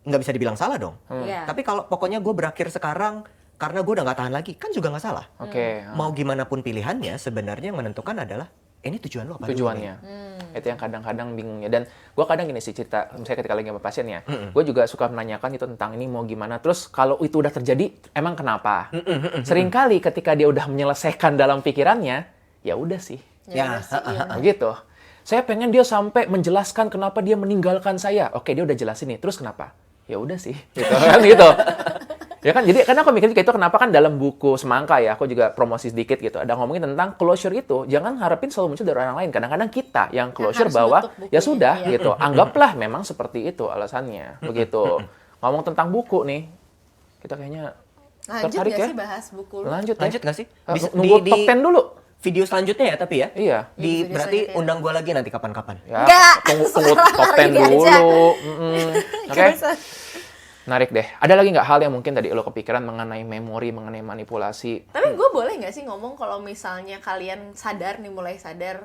Nggak bisa dibilang salah dong. Iya. Tapi kalau pokoknya gue berakhir sekarang karena gue udah nggak tahan lagi, kan juga nggak salah. Oke. Mau gima pun pilihannya, sebenarnya yang menentukan adalah ini tujuan lo apa dulu Tujuannya. nih? Itu yang kadang-kadang bingungnya. Dan gue kadang gini sih cerita, misalnya ketika lagi sama pasien ya, gue juga suka menanyakan itu tentang ini mau gimana. Terus kalau itu udah terjadi, emang kenapa? Seringkali ketika dia udah menyelesaikan dalam pikirannya, ya udah sih. Ya, Gitu. Saya pengen dia sampai menjelaskan kenapa dia meninggalkan saya. Oke, dia udah jelasin nih. Terus kenapa? Ya udah sih. Gitu kan gitu. Ya kan, jadi karena aku mikir kayak itu kenapa kan dalam buku Semangka ya, aku juga promosi sedikit gitu, ada ngomongin tentang closure itu, jangan harapin selalu muncul dari orang lain. Kadang-kadang kita yang closure harus bahwa nutup bukunya, ya sudah iya. gitu, anggaplah memang seperti itu alasannya, begitu. Ngomong tentang buku nih, kita kayaknya Lanjut tertarik gak ya. sih bahas buku lu? Lanjut Nggak sih? Bisa, nunggu top 10 dulu. video selanjutnya ya tapi ya? Iya. Di video Berarti selanjutnya. undang gue lagi nanti kapan-kapan. Ya, Nggak, tunggu sekarang top 10 hari ini dulu. aja. Oke. Menarik deh. Ada lagi nggak hal yang mungkin tadi lo kepikiran mengenai memori, mengenai manipulasi? Tapi gue boleh nggak sih ngomong kalau misalnya kalian sadar nih, mulai sadar,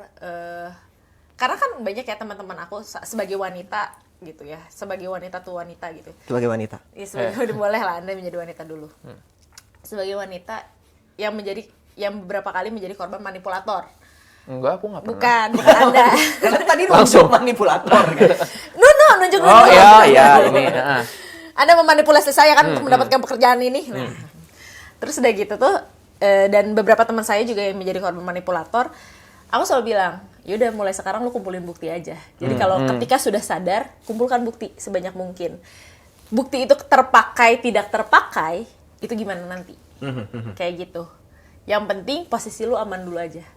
karena kan banyak ya teman-teman aku sebagai wanita gitu ya, sebagai wanita tuh wanita gitu. Sebagai wanita. Ya, sebagai boleh lah Anda menjadi wanita dulu. Sebagai wanita yang beberapa kali menjadi korban manipulator. Enggak, aku nggak pernah. Bukan Anda. Karena tadi Langsung. nunjuk manipulator gitu. Nunjuk Oh dulu. iya, ini. Anda memanipulasi saya kan untuk mendapatkan pekerjaan ini. Nah, terus udah gitu tuh, dan beberapa teman saya juga yang menjadi korban manipulator, aku selalu bilang, yaudah mulai sekarang lu kumpulin bukti aja. Jadi kalau ketika sudah sadar, kumpulkan bukti sebanyak mungkin. Bukti itu terpakai, tidak terpakai, itu gimana nanti? Kayak gitu. Yang penting posisi lu aman dulu aja.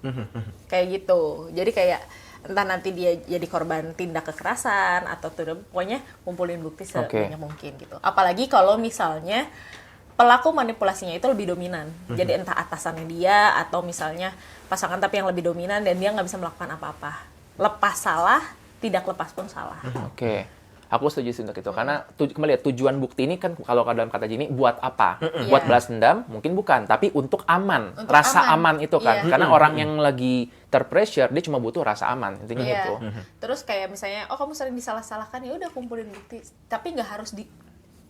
Kayak gitu. Jadi kayak entah nanti dia jadi korban tindak kekerasan atau pokoknya kumpulin bukti sebanyak mungkin gitu. Apalagi kalau misalnya pelaku manipulasinya itu lebih dominan. Jadi entah atasannya dia atau misalnya pasangan tapi yang lebih dominan dan dia nggak bisa melakukan apa-apa. Lepas salah, tidak lepas pun salah. Oke. Aku setuju sih untuk itu. Karena kembali ya, tujuan bukti ini kan kalau dalam kata Jimmy, buat apa? Buat balas dendam? Mungkin bukan. Tapi untuk aman. Untuk rasa aman. aman itu kan. Iya. Karena orang yang lagi terpressure, dia cuma butuh rasa aman. Intinya Iya. gitu. Terus kayak misalnya, oh kamu sering disalah-salahkan, ya udah kumpulin bukti. Tapi nggak harus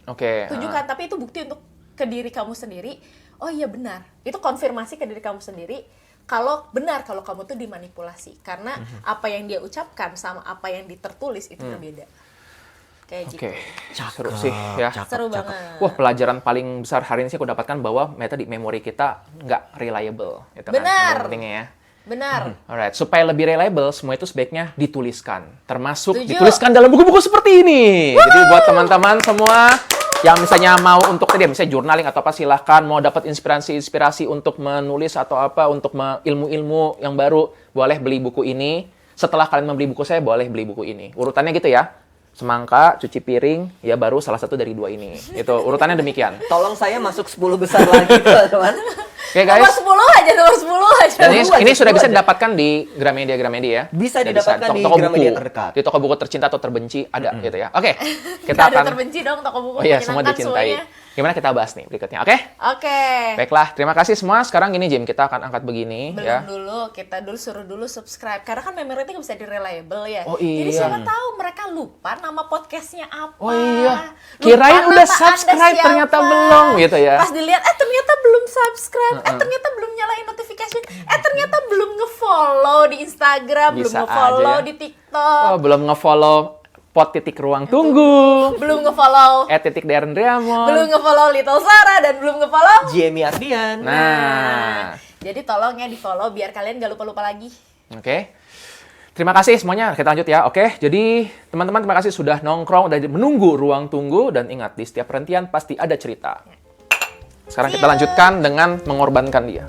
Oke. ditunjukkan. Tapi itu bukti untuk ke diri kamu sendiri. Oh iya benar. Itu konfirmasi ke diri kamu sendiri. Kalau benar kalau kamu tuh dimanipulasi. Karena apa yang dia ucapkan sama apa yang ditertulis itu berbeda. Kayak gitu. Oke, seru sih ya. Seru banget. Wah, pelajaran paling besar hari ini sih aku dapatkan bahwa metode memori kita nggak reliable. Itu Benar. Kan pentingnya ya. Benar. Alright, supaya lebih reliable, semua itu sebaiknya dituliskan. Termasuk Setuju. dituliskan dalam buku-buku seperti ini. Jadi buat teman-teman semua yang misalnya mau untuk tadi, misalnya journaling atau apa, silahkan. Mau dapat inspirasi-inspirasi untuk menulis atau apa, untuk ilmu-ilmu yang baru, boleh beli buku ini. Setelah kalian membeli buku saya, boleh beli buku ini. Urutannya gitu ya. Semangka, cuci piring, ya baru salah satu dari 2 ini. Itu urutannya demikian. Tolong saya masuk 10 besar lagi, teman-teman. Oke Nomor guys. 10 aja, nomor 10 aja. Dan ini sudah 10 bisa aja. didapatkan di Gramedia ya. Bisa Sudah didapatkan di toko Gramedia buku. terdekat. Di toko buku tercinta atau terbenci ada gitu ya. Oke. Kita Nggak ada akan terbenci dong toko buku. Oh iya, semua menyenangkan dicintai. semuanya. Gimana kita bahas nih berikutnya? Oke? Oke. Baiklah, terima kasih semua. Sekarang gini Jim, kita akan angkat begini Belum ya. dulu, kita suruh dulu subscribe. Karena kan memory itu nggak bisa di-reliable ya. Oh, iya. Jadi siapa tahu mereka lupa nama podcastnya apa. Oh iya. Lupa Kirain nama udah Anda subscribe, siapa. ternyata belum gitu ya. Pas dilihat, ternyata belum subscribe. Ternyata belum nyalain notification. Ternyata belum nge-follow di Instagram. Belum Bisa nge-follow aja ya. di TikTok. Oh, belum nge-follow pot.ruang tunggu. Belum nge-follow. @Darren Belum nge-follow Little Sarah. Dan belum nge-follow. Jamie Ardian. Nah. Jadi tolong ya di-follow biar kalian gak lupa-lupa lagi. Oke. Terima kasih semuanya. Kita lanjut ya. Oke. Jadi, teman-teman terima kasih sudah nongkrong dan menunggu ruang tunggu, dan ingat di setiap perhentian pasti ada cerita. Sekarang kita lanjutkan dengan mengorbankan dia.